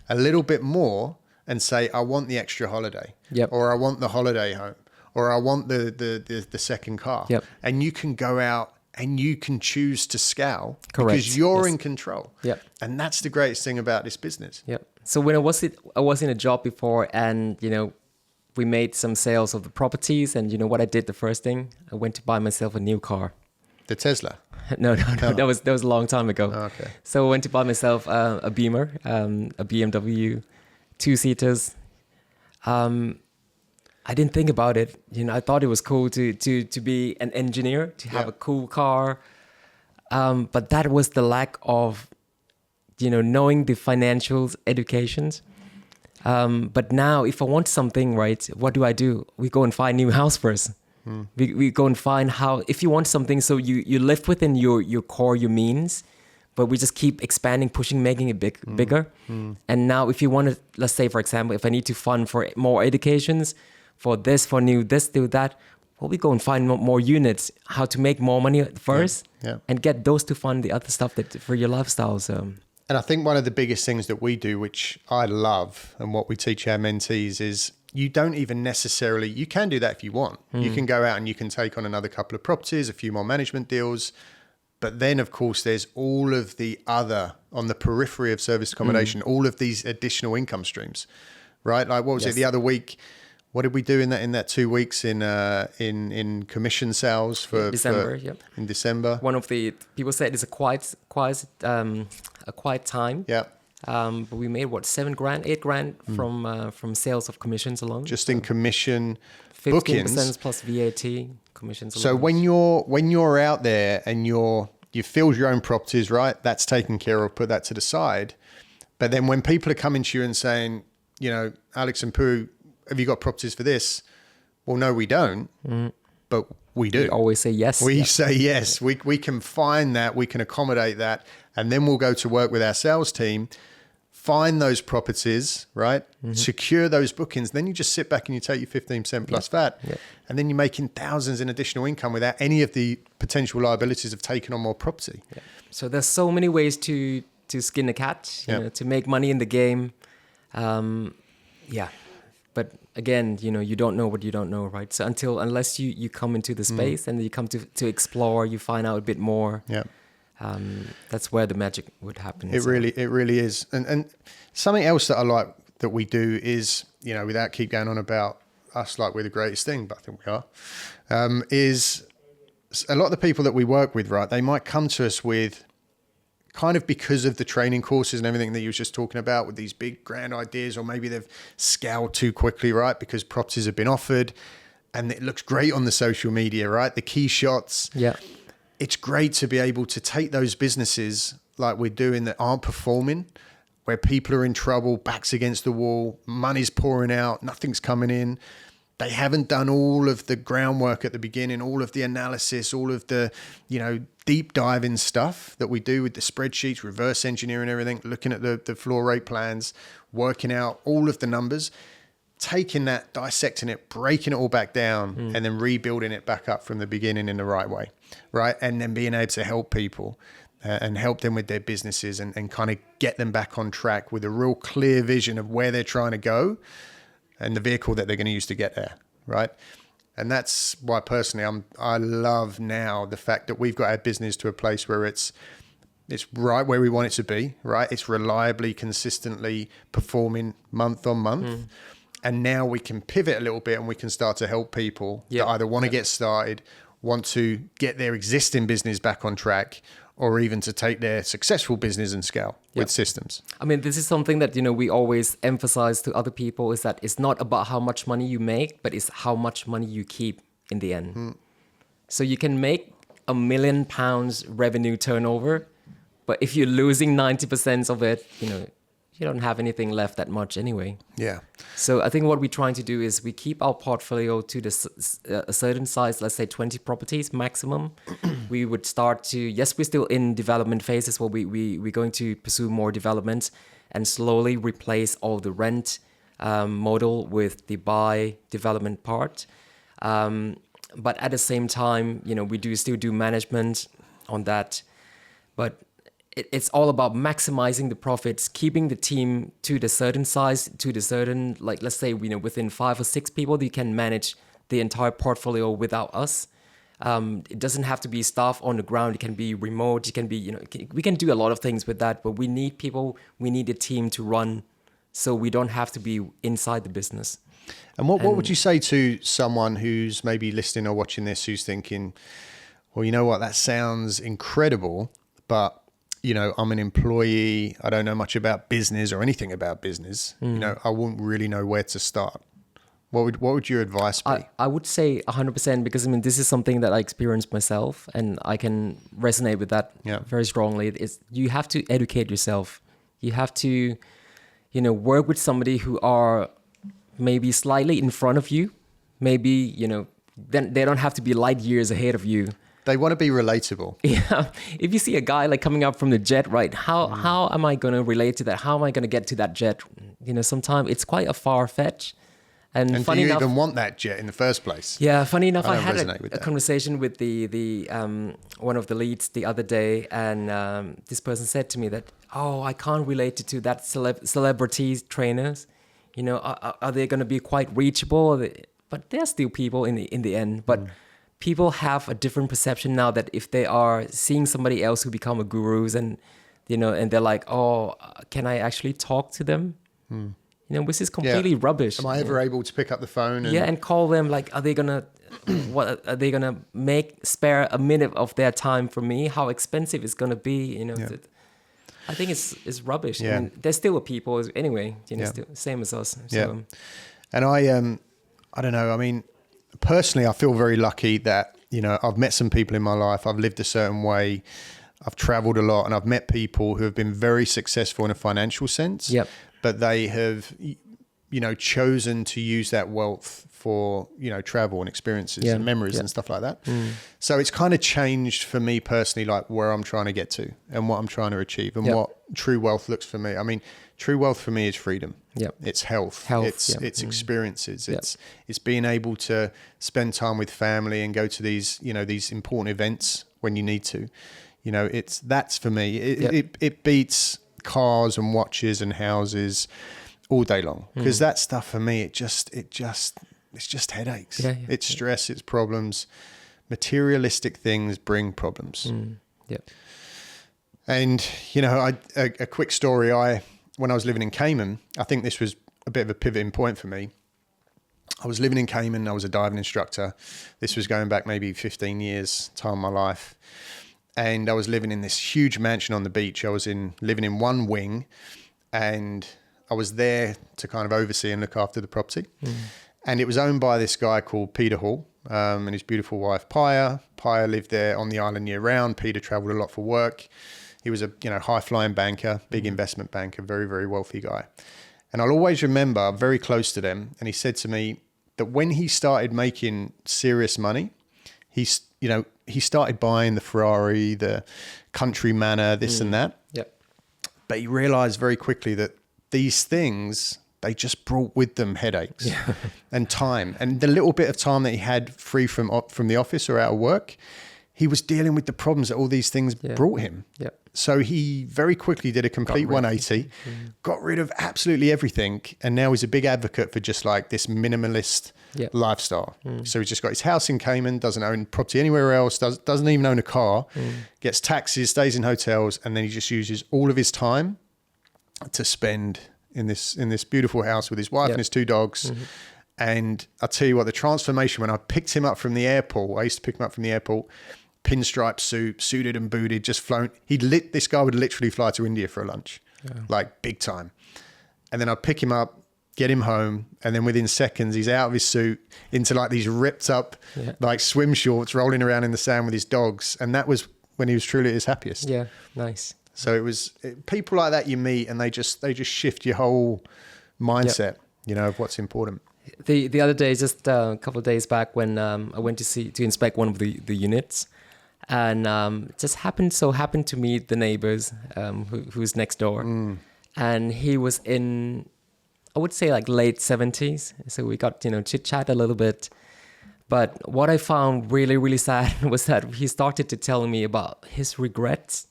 a little bit more and say, I want the extra holiday, or I want the holiday home, or I want the second car. And you can go out and you can choose to scale. Correct. Because you're in control. Yep. And that's the greatest thing about this business. Yep. So when I was in a job before, and, you know, we made some sales of the properties, and you know what I did the first thing? I went to buy myself a new car. The Tesla? No. That was a long time ago. Oh, okay. So I went to buy myself a Beamer, a BMW, 2-seaters. I didn't think about it. You know, I thought it was cool to be an engineer, to have a cool car. But that was the lack of, you know, knowing the financials educations. But now if I want something, right, what do? We go and find a new house first. We go and find how, if you want something, so you live within your core, your means, but we just keep expanding, pushing, making it bigger. And now if you want to, let's say, for example, if I need to fund for more educations, for this, for new, this, do that, well, we go and find more units, how to make more money first, and get those to fund the other stuff that for your lifestyle. So. And I think one of the biggest things that we do, which I love, and what we teach our mentees is, you don't even necessarily, you can do that if you want. You can go out and you can take on another couple of properties, a few more management deals. But then, of course, there's all of the other, on the periphery of service accommodation, all of these additional income streams, right? Like, what was it the other week? What did we do in that 2 weeks in commission sales for December? In December, one of the people said it's a quiet time. Yeah. But we made what, $8,000 from sales of commissions alone. Just in commission 15% bookings plus VAT commissions alone. So when you're out there and you filled your own properties, right? That's taken care of. Put that to the side. But then when people are coming to you and saying, you know, Alex and Pooh, have you got properties for this? Well, no, we don't. But we do. We always say yes. We say yes. We can find that. We can accommodate that. And then we'll go to work with our sales team, find those properties, right? Secure those bookings. Then you just sit back and you take your 15% plus VAT. And then you're making thousands in additional income without any of the potential liabilities of taking on more property. So there's so many ways to skin a cat, you know, to make money in the game. But again, you know, you don't know what you don't know, right? So unless you come into the space and you come to explore, you find out a bit more. That's where the magic would happen. It really is. And something else that I like that we do is, you know, without keep going on about us like we're the greatest thing, but I think we are, is a lot of the people that we work with, right? They might come to us with, kind of because of the training courses and everything that you were just talking about, with these big grand ideas, or maybe they've scaled too quickly, right? Because properties have been offered and it looks great on the social media, right? The key shots. It's great to be able to take those businesses like we're doing that aren't performing, where people are in trouble, backs against the wall, money's pouring out, nothing's coming in. They haven't done all of the groundwork at the beginning, all of the analysis, all of the, you know, deep diving stuff that we do with the spreadsheets, reverse engineering everything, looking at the floor rate plans, working out all of the numbers, taking that, dissecting it, breaking it all back down, and then rebuilding it back up from the beginning in the right way, right? And then being able to help people and help them with their businesses and kind of get them back on track with a real clear vision of where they're trying to go and the vehicle that they're going to use to get there, right? And that's why personally I love now the fact that we've got our business to a place where it's right where we want it to be, right? It's reliably, consistently performing month on month. And now we can pivot a little bit and we can start to help people that either want to get started, want to get their existing business back on track, or even to take their successful business and scale with systems. I mean, this is something that, you know, we always emphasize to other people, is that it's not about how much money you make, but it's how much money you keep in the end. So you can make £1 million revenue turnover, but if you're losing 90% of it, you know, you don't have anything left that much anyway. So I think what we're trying to do is we keep our portfolio to a certain size, let's say 20 properties maximum. We would start to, yes, we're still in development phases where we're going to pursue more development and slowly replace all the rent model with the buy development part. But at the same time, you know, we still do management on that. But it's all about maximizing the profits, keeping the team to the certain size, to the certain, like, let's say, you know, within 5 or 6 people, you can manage the entire portfolio without us. It doesn't have to be staff on the ground. It can be remote. It can be, you know, we can do a lot of things with that, but we need people, we need a team to run, so we don't have to be inside the business. And what would you say to someone who's maybe listening or watching this, who's thinking, well, you know what, that sounds incredible, but you know, I'm an employee, I don't know much about business or anything about business. You know, I wouldn't really know where to start. What would your advice be? I would say 100%, because I mean, this is something that I experienced myself and I can resonate with that very strongly. It's, you have to educate yourself. You have to, you know, work with somebody who are maybe slightly in front of you. Maybe, you know, then they don't have to be light years ahead of you. They want to be relatable. Yeah. If you see a guy like coming up from the jet, right? How am I going to relate to that? How am I going to get to that jet? You know, sometimes it's quite a far fetch. And funny enough, do you even want that jet in the first place? Yeah. Funny enough, I had a conversation with the one of the leads the other day, and this person said to me that, oh, I can't relate to that celebrity trainers. You know, are they going to be quite reachable? But they're still people in the end. But people have a different perception now that if they are seeing somebody else who become a gurus and, you know, and they're like, oh, can I actually talk to them? You know, which is completely rubbish. Am I ever able to pick up the phone? And call them, like, are they gonna spare a minute of their time for me? How expensive it's gonna be? You know, I think it's rubbish. Yeah. I mean, they're still people anyway. You know, still, same as us. So, and I don't know. I mean, personally, I feel very lucky that, you know, I've met some people in my life. I've lived a certain way. I've traveled a lot, and I've met people who have been very successful in a financial sense. Yep. But they have, you know, chosen to use that wealth for, you know, travel and experiences and memories and stuff like that. So it's kind of changed for me personally, like where I'm trying to get to and what I'm trying to achieve and what true wealth looks for me. I mean, true wealth for me is freedom. It's health. It's experiences. It's being able to spend time with family and go to these, you know, these important events when you need to. You know, that's for me. It beats cars and watches and houses all day long, because that stuff for me, it's just headaches. It's stress, it's problems. Materialistic things bring problems. And, you know, a quick story, when I was living in Cayman, I think this was a bit of a pivoting point for me. I was living in Cayman. I was a diving instructor. This was going back maybe 15 years time of my life. And I was living in this huge mansion on the beach. I was living in one wing, and I was there to kind of oversee and look after the property. And it was owned by this guy called Peter Hall, and his beautiful wife, Paya. Paya lived there on the island year round. Peter traveled a lot for work. He was a, you know, high flying banker, big investment banker, very, very wealthy guy. And I'll always remember, very close to them. And he said to me that when he started making serious money, he started buying the Ferrari, the country manor, this and that. But he realized very quickly that these things, they just brought with them headaches and time. And the little bit of time that he had free from the office or out of work, he was dealing with the problems that all these things brought him. So he very quickly did a complete 180, got rid of absolutely everything. And now he's a big advocate for just like this minimalist lifestyle. So he's just got his house in Cayman, doesn't own property anywhere else, doesn't even own a car, gets taxis, stays in hotels, and then he just uses all of his time to spend in this beautiful house with his wife and his two dogs. And I'll tell you what, the transformation, when I picked him up from the airport, I used to pick him up from the airport, pinstripe suit, suited and booted, just flown. This guy would literally fly to India for a lunch, like big time. And then I'd pick him up, get him home, and then within seconds, he's out of his suit into like these ripped up, like swim shorts, rolling around in the sand with his dogs. And that was when he was truly at his happiest. Yeah, nice. So it was people like that you meet, and they just shift your whole mindset, you know, of what's important. The other day, just a couple of days back, when I went to inspect one of the units, and just happened to meet the neighbors who's next door, and he was in, I would say, like late 70s. So we got, you know, chit chat a little bit. But what I found really, really sad was that he started to tell me about his regrets.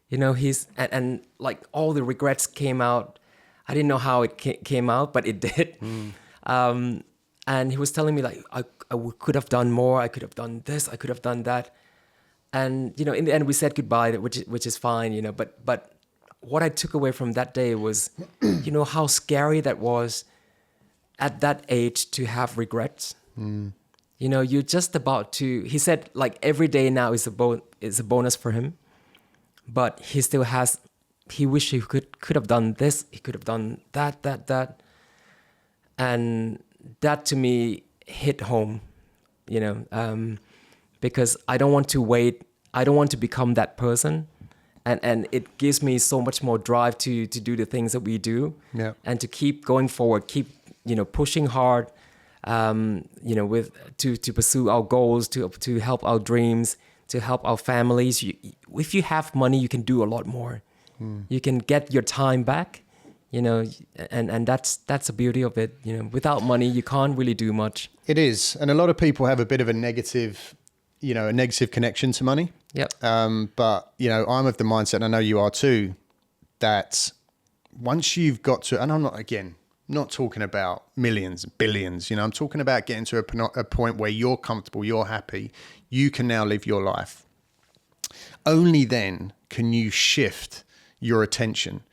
You know, and like all the regrets came out. I didn't know how it came out, but it did. And he was telling me like, I could have done more. I could have done this. I could have done that. And, you know, in the end, we said goodbye, which is fine, you know. But what I took away from that day was, you know, how scary that was at that age to have regrets. You know, you're just about to. He said like every day now is a bonus for him, but he still has. He wished he could have done this. He could have done that, and that to me hit home. You know. Because I don't want to wait. I don't want to become that person. And it gives me so much more drive to do the things that we do. And to keep going forward, keep, you know, pushing hard, you know, to pursue our goals, to help our dreams, to help our families. If you have money, you can do a lot more. You can get your time back, you know, and that's the beauty of it. You know, without money, you can't really do much. It is. And a lot of people have a bit of a negative connection to money. But, you know, I'm of the mindset, and I know you are too, that once you've got to, and I'm not, again, Not talking about millions, billions. I'm talking about getting to a point where you're comfortable, you're happy, you can now live your life. Only then can you shift your attention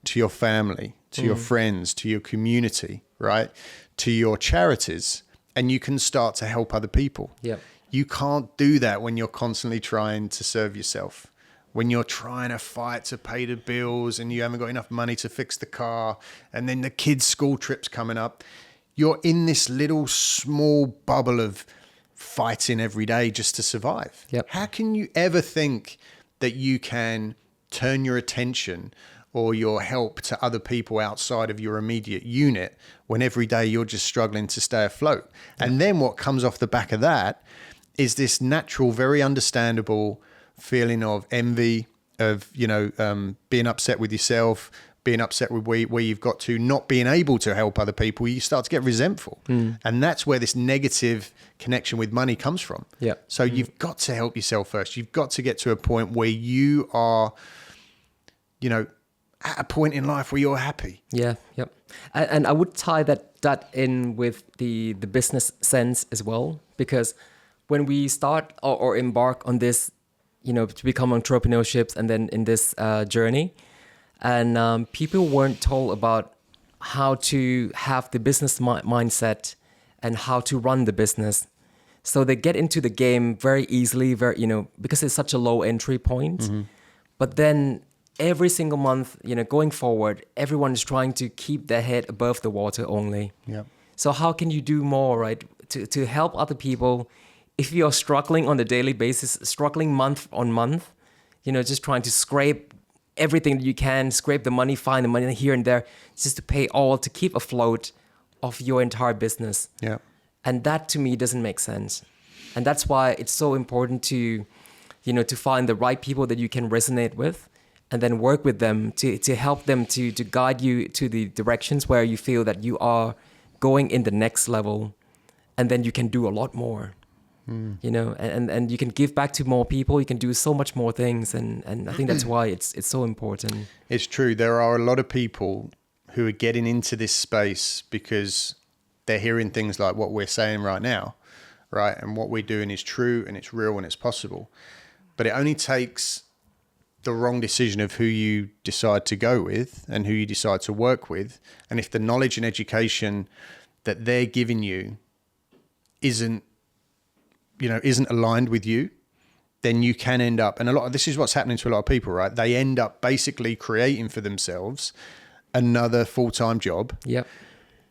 to your family, to your friends, to your community, right? To your charities, and you can start to help other people. Yep. You can't do that when you're constantly trying to serve yourself. When you're trying to fight to pay the bills and you haven't got enough money to fix the car, and then the kids' school trip's coming up, you're in this little small bubble of fighting every day just to survive. Yep. How can you ever think that you can turn your attention or your help to other people outside of your immediate unit when every day you're just struggling to stay afloat? And then what comes off the back of that is this natural, very understandable feeling of envy, of, being upset with yourself, being upset with where you've got to, not being able to help other people. You start to get resentful. And that's where this negative connection with money comes from. Yeah. So you've got to help yourself first. You've got to get to a point where you are, at a point in life where you're happy. Yeah. Yep. And I would tie that in with the business sense as well, because when we start or embark on this, to become entrepreneurships and then in this journey, and people weren't told about how to have the business mindset and how to run the business. So they get into the game very easily, because it's such a low entry point. But then every single month, going forward, everyone is trying to keep their head above the water only. Yeah. So how can you do more, right? To help other people if you're struggling on a daily basis, struggling month on month, just trying to scrape everything that you can, scrape the money, find the money here and there, just to pay all to keep afloat of your entire business. Yeah. And that to me doesn't make sense. And that's why it's so important to find the right people that you can resonate with and then work with them to help them to guide you to the directions where you feel that you are going in the next level, and then you can do a lot more. And you can give back to more people. You can do so much more things, and I think that's why it's so important. It's true. There are a lot of people who are getting into this space because they're hearing things like what we're saying right now, right? And what we're doing is true and it's real and it's possible. But it only takes the wrong decision of who you decide to go with and who you decide to work with. And if the knowledge and education that they're giving you isn't aligned with you, then you can end up, and this is what's happening to a lot of people, right? They end up basically creating for themselves another full-time job,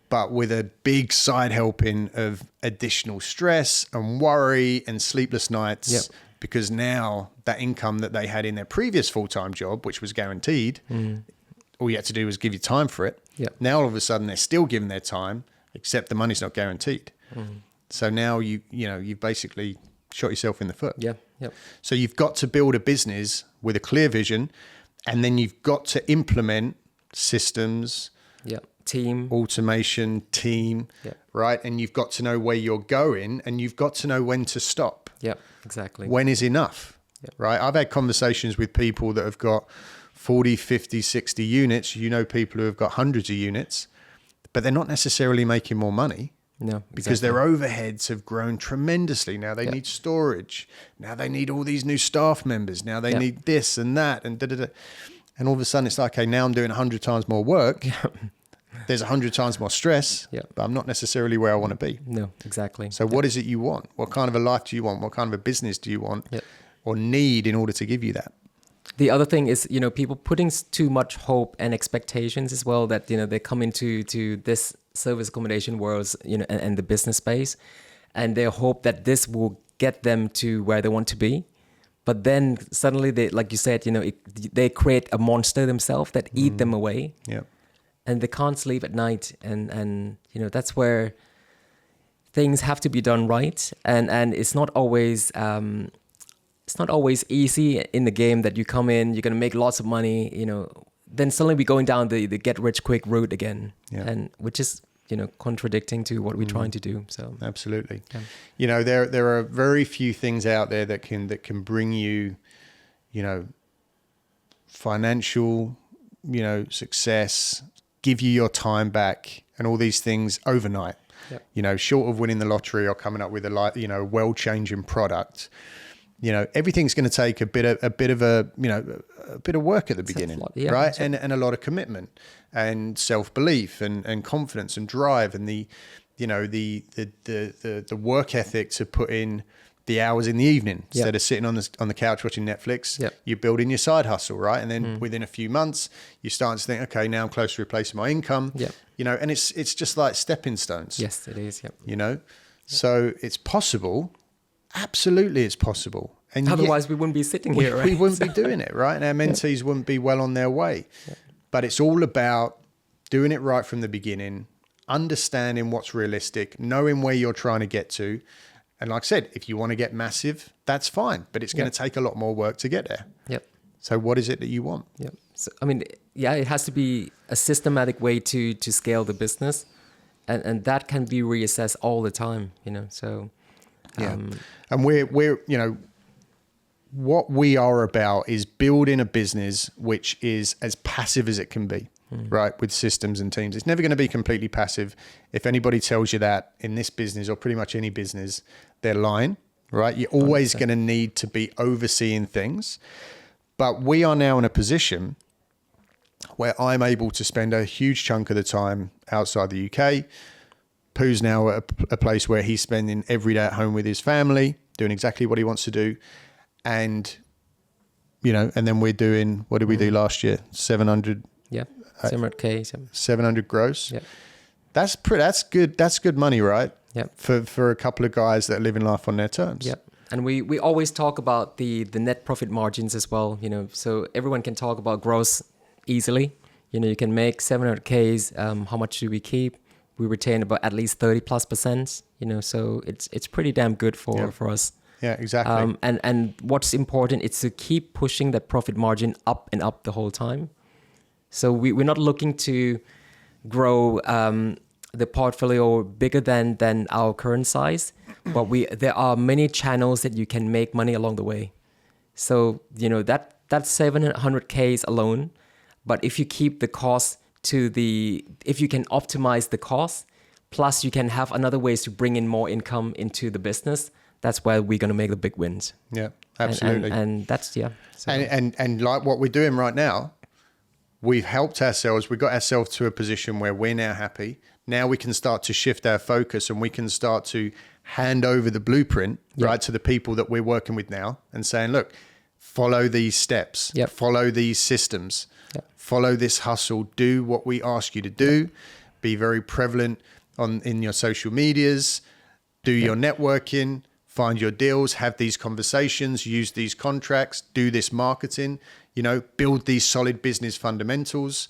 but with a big side helping of additional stress and worry and sleepless nights, because now that income that they had in their previous full-time job, which was guaranteed, all you had to do was give you time for it. Now all of a sudden they're still given their time, except the money's not guaranteed. So now you've basically shot yourself in the foot. So you've got to build a business with a clear vision, and then you've got to implement systems, team, automation, team, right? And you've got to know where you're going, and you've got to know when to stop. Exactly. When is enough, right? I've had conversations with people that have got 40, 50, 60 units. People who have got hundreds of units, but they're not necessarily making more money. No, because their overheads have grown tremendously. Now they need storage. Now they need all these new staff members. Now they need this and that and da-da-da. And all of a sudden it's like, okay, now I'm doing 100 times more work. There's 100 times more stress, but I'm not necessarily where I want to be. No, exactly. So what is it you want? What kind of a life do you want? What kind of a business do you want or need in order to give you that? The other thing is, people putting too much hope and expectations as well, that, they come into this service accommodation worlds, and the business space, and they hope that this will get them to where they want to be. But then suddenly they, like you said, they create a monster themselves that eat them away. And they can't sleep at night. And that's where things have to be done right. And it's not always easy in the game that you come in, you're going to make lots of money, then suddenly we're going down the get rich quick route again, and which is contradicting to what we're trying to do. So absolutely, there are very few things out there that can bring you, financial, success, give you your time back and all these things overnight. Yep. You know, short of winning the lottery or coming up with a world-changing product, you know, everything's going to take a bit of work at the beginning, right? And a lot of commitment and self-belief and confidence and drive and the work ethic to put in the hours in the evening instead of sitting on the couch watching Netflix. You're building your side hustle, right? And then within a few months, you're starting to think, okay, now I'm close to replacing my income. You know, and it's just like stepping stones. Yes, it is. You know, so it's possible. Absolutely, it's possible. And otherwise, we wouldn't be sitting here, right? We wouldn't be doing it, right? And our mentees wouldn't be well on their way. But it's all about doing it right from the beginning, understanding what's realistic, knowing where you're trying to get to. And like I said, if you want to get massive, that's fine, but it's going to take a lot more work to get there. So what is it that you want? So, I mean, it has to be a systematic way to scale the business. And that can be reassessed all the time, you know, so. And we're, you know, what we are about is building a business which is as passive as it can be. Right, with systems and teams. It's never going to be completely passive. If anybody tells you that in this business or pretty much any business, they're lying, right? You're always going to need to be overseeing things. But we are now in a position where I'm able to spend a huge chunk of the time outside the UK. Pooh's now at a place where he's spending every day at home with his family, doing exactly what he wants to do. And, you know, and then we're doing, what did we do last year? 700. 700K. 700 gross. That's good. That's good money, right? For a couple of guys that are living life on their terms. And we always talk about the net profit margins as well, you know, so everyone can talk about gross easily. You know, you can make 700Ks. How much do we keep? We retain about at least 30+%, you know, so it's pretty damn good for us. Yeah, exactly. And what's important is to keep pushing that profit margin up and up the whole time. So we're not looking to grow the portfolio bigger than our current size, but there are many channels that you can make money along the way. So, you know, that's 700Ks alone. But if you keep the cost if you can optimize the cost, plus you can have another ways to bring in more income into the business, that's where we're going to make the big wins. Yeah, absolutely. And that's, So. And like what we're doing right now, we've helped ourselves. We got ourselves to a position where we're now happy. Now we can start to shift our focus and we can start to hand over the blueprint, right, to the people that we're working with now and saying, look, follow these steps, follow these systems, follow this hustle, do what we ask you to do, be very prevalent in your social medias, do your networking, find your deals, have these conversations, use these contracts, do this marketing, you know, build these solid business fundamentals.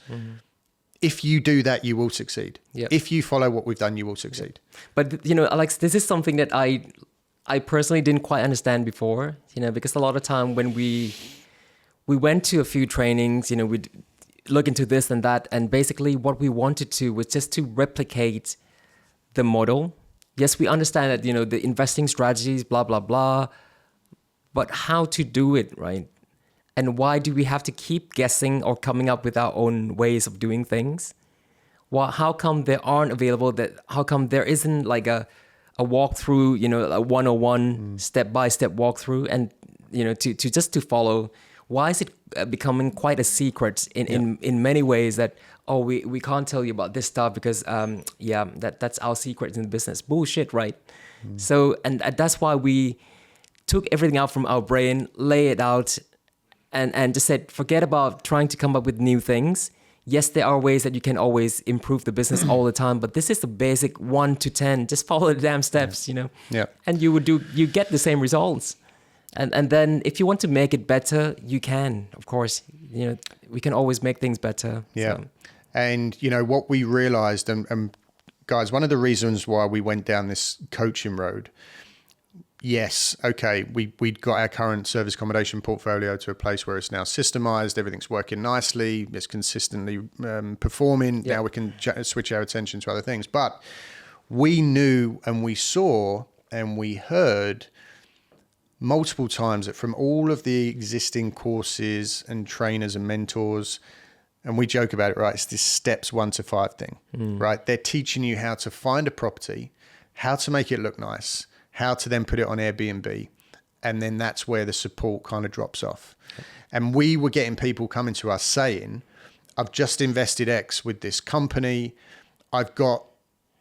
If you do that, you will succeed. If you follow what we've done, you will succeed. But, you know, Alex, this is something that I personally didn't quite understand before, you know, because a lot of time when we went to a few trainings, you know, we'd look into this and that. And basically what we wanted to was just to replicate the model. Yes, we understand that, you know, the investing strategies, blah, blah, blah, but how to do it, right? And why do we have to keep guessing or coming up with our own ways of doing things? Well, how come there aren't available how come there isn't like a walkthrough, you know, a 101 step-by-step walkthrough and, you know, to follow? Why is it becoming quite a secret in many ways that, we can't tell you about this stuff because, that's our secret in the business. Bullshit, right? So, and that's why we took everything out from our brain, lay it out, and just said, forget about trying to come up with new things. Yes, there are ways that you can always improve the business all the time, but this is the basic 1 to 10. Just follow the damn steps, you know? And you get the same results. And then if you want to make it better, you can, of course. You know, we can always make things better. Yeah. So. And, you know, what we realized, and guys, one of the reasons why we went down this coaching road, yes, okay, we'd got our current service accommodation portfolio to a place where it's now systemized, everything's working nicely, it's consistently performing. Now we can switch our attention to other things. But we knew and we saw and we heard multiple times that from all of the existing courses and trainers and mentors and we joke about it, right? It's this steps 1 to 5 thing, right? They're teaching you how to find a property, how to make it look nice, how to then put it on Airbnb. And then that's where the support kind of drops off. And we were getting people coming to us saying, I've just invested X with this company. I've got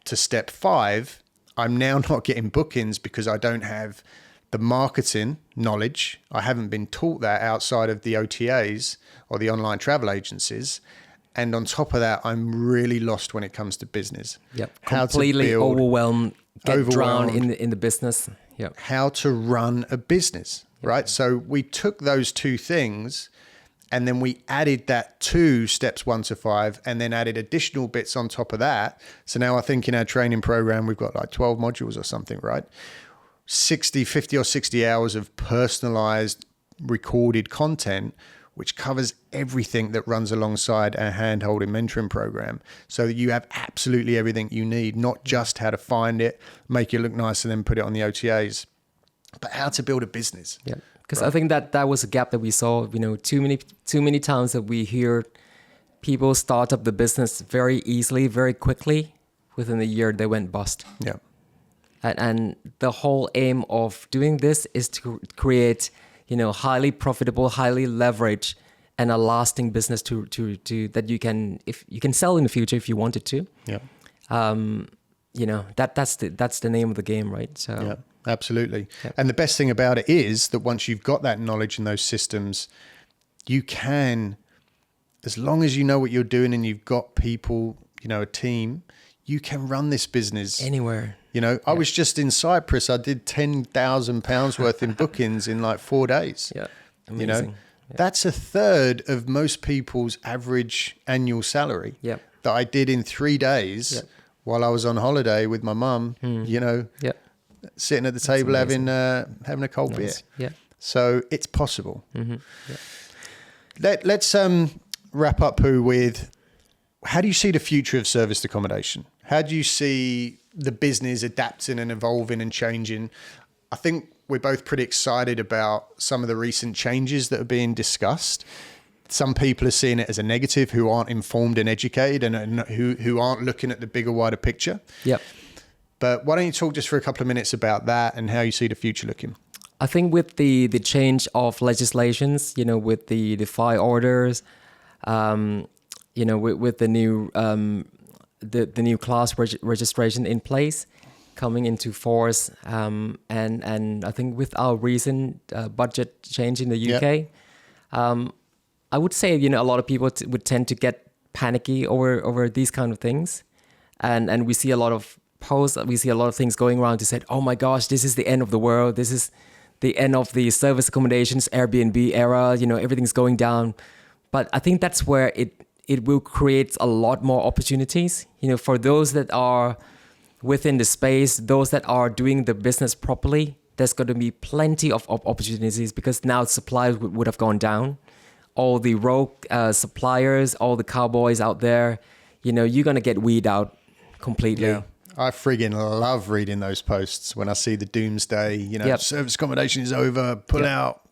to step 5. I'm now not getting bookings because I don't have the marketing knowledge. I haven't been taught that outside of the OTAs or the online travel agencies. And on top of that, I'm really lost when it comes to business. Yep. Completely overwhelmed, drowned in the business. Yep. How to run a business, right? So we took those 2 things and then we added that to steps 1 to 5 and then added additional bits on top of that. So now I think in our training program, we've got like 12 modules or something, right? 50 or 60 hours of personalized recorded content, which covers everything that runs alongside our hand-holding mentoring program. So that you have absolutely everything you need, not just how to find it, make it look nice and then put it on the OTAs, but how to build a business. Yeah. Because I think that was a gap that we saw, too many times that we hear people start up the business very easily, very quickly. Within a year, they went bust. Yeah. And the whole aim of doing this is to create, highly profitable, highly leveraged, and a lasting business to that you can sell in the future if you wanted to. Yeah. That's the name of the game, right? So yeah, absolutely. Yeah. And the best thing about it is that once you've got that knowledge and those systems, you can, as long as you know what you're doing and you've got people, a team, you can run this business anywhere. I was just in Cyprus. I did £10,000 worth in bookings in like 4 days. Yeah, amazing. That's a third of most people's average annual salary. Yeah. That I did in 3 days while I was on holiday with my mum. Sitting at the table having a cold beer. Yeah. So it's possible. Mm-hmm. Yeah. Let's wrap up, Pooh, with how do you see the future of serviced accommodation? How do you see the business adapting and evolving and changing? I think we're both pretty excited about some of the recent changes that are being discussed. Some people are seeing it as a negative, who aren't informed and educated and who aren't looking at the bigger, wider picture. Yep. But why don't you talk just for a couple of minutes about that and how you see the future looking? I think with the change of legislations, with the FI orders, with the new the new class registration in place coming into force, and I think with our recent budget change in the UK, I would say a lot of people would tend to get panicky over these kind of things, and we see a lot of posts, we see a lot of things going around to say, oh my gosh, this is the end of the world, this is the end of the service accommodations Airbnb era, everything's going down. But I think that's where it will create a lot more opportunities, for those that are within the space, those that are doing the business properly. There's going to be plenty of opportunities because now supply would have gone down. All the rogue suppliers, all the cowboys out there, you're going to get weeded out completely. Yeah. I friggin' love reading those posts when I see the doomsday, service accommodation is over, pull out,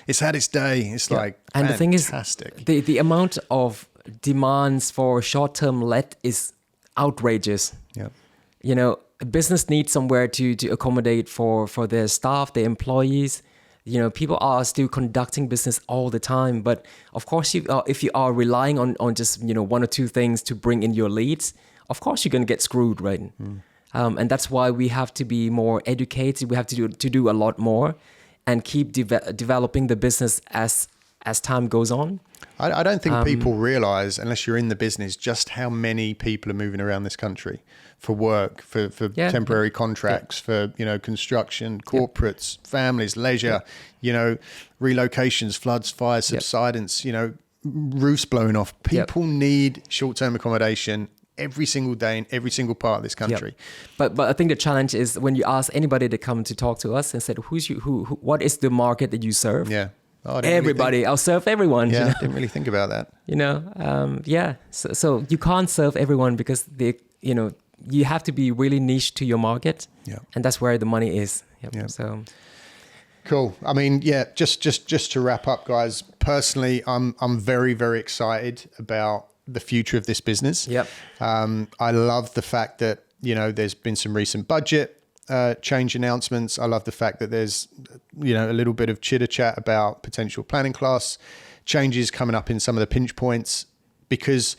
it's had its day. It's like, and fantastic. The thing is, the amount of demands for short-term let is outrageous. Yeah. A business needs somewhere to accommodate for their staff, their employees. People are still conducting business all the time. But of course, if you are relying on just, 1 or 2 things to bring in your leads, of course you're going to get screwed, right? And that's why we have to be more educated. We have to do a lot more and keep developing the business as time goes on. I don't think people realize, unless you're in the business, just how many people are moving around this country for work, for temporary contracts, for, construction, corporates, families, leisure, relocations, floods, fires, subsidence, roofs blowing off. People need short-term accommodation every single day in every single part of this country. But I think the challenge is when you ask anybody to come to talk to us and said, what is the market that you serve? Yeah. Everybody. I'll serve everyone. Yeah, I didn't really think about that. So you can't serve everyone because you have to be really niche to your market. Yeah. And that's where the money is. Yeah. So Cool. I mean, yeah, just to wrap up, guys, personally, I'm very, very excited about the future of this business. Yep. I love the fact that, you know, there's been some recent budget change announcements. I love the fact that there's, you know, a little bit of chitter chat about potential planning class changes coming up in some of the pinch points, because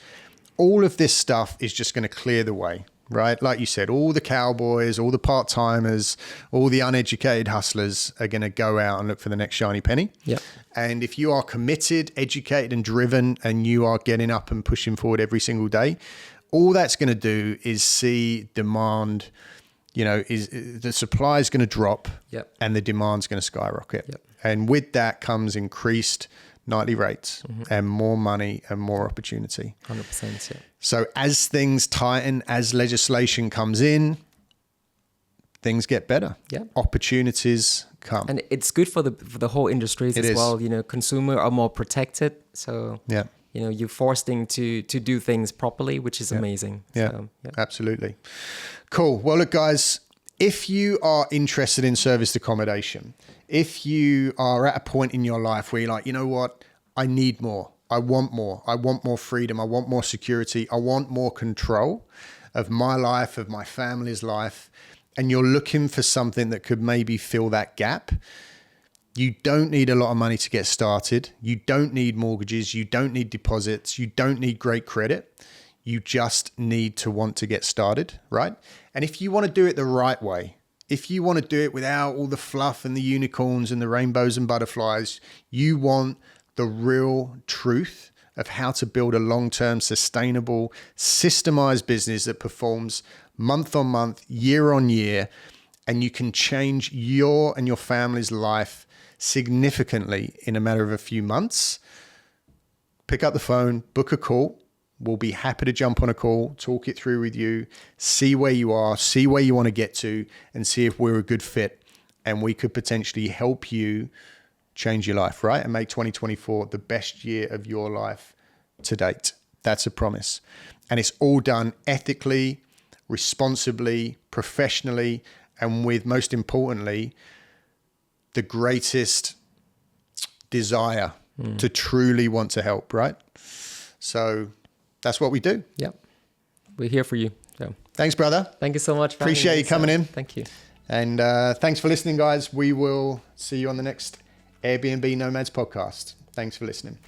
all of this stuff is just going to clear the way. Right? Like you said, all the cowboys, all the part-timers, all the uneducated hustlers are going to go out and look for the next shiny penny. Yeah. And if you are committed, educated and driven, and you are getting up and pushing forward every single day, all that's going to do is see demand, you know, is the supply is going to drop. Yep. And the demand's going to skyrocket. Yep. And with that comes increased nightly rates and more money and more opportunity. 100%. Yeah. So as things tighten, as legislation comes in, things get better. Yeah. Opportunities come. And it's good for the whole industries as well. You know, consumer are more protected. So, yeah, you know, you're forcing to do things properly, which is amazing. Yeah, so, yeah, absolutely. Cool. Well, look, guys, if you are interested in serviced accommodation, if you are at a point in your life where you're like, you know what, I need more. I want more. I want more freedom. I want more security. I want more control of my life, of my family's life. And you're looking for something that could maybe fill that gap. You don't need a lot of money to get started. You don't need mortgages. You don't need deposits. You don't need great credit. You just need to want to get started, right? And if you want to do it the right way, if you want to do it without all the fluff and the unicorns and the rainbows and butterflies, you want the real truth of how to build a long-term, sustainable, systemized business that performs month on month, year on year, and you can change your and your family's life significantly in a matter of a few months, pick up the phone, book a call. We'll be happy to jump on a call, talk it through with you, see where you are, see where you want to get to, and see if we're a good fit. And we could potentially help you change your life, right? And make 2024 the best year of your life to date. That's a promise. And it's all done ethically, responsibly, professionally, and with, most importantly, the greatest desire to truly want to help, right? So that's what we do. Yep. We're here for you. So thanks, brother. thank you so much. Appreciate you coming in. Thank you. And thanks for listening, guys. We will see you on the next Airbnb Nomads podcast. Thanks for listening.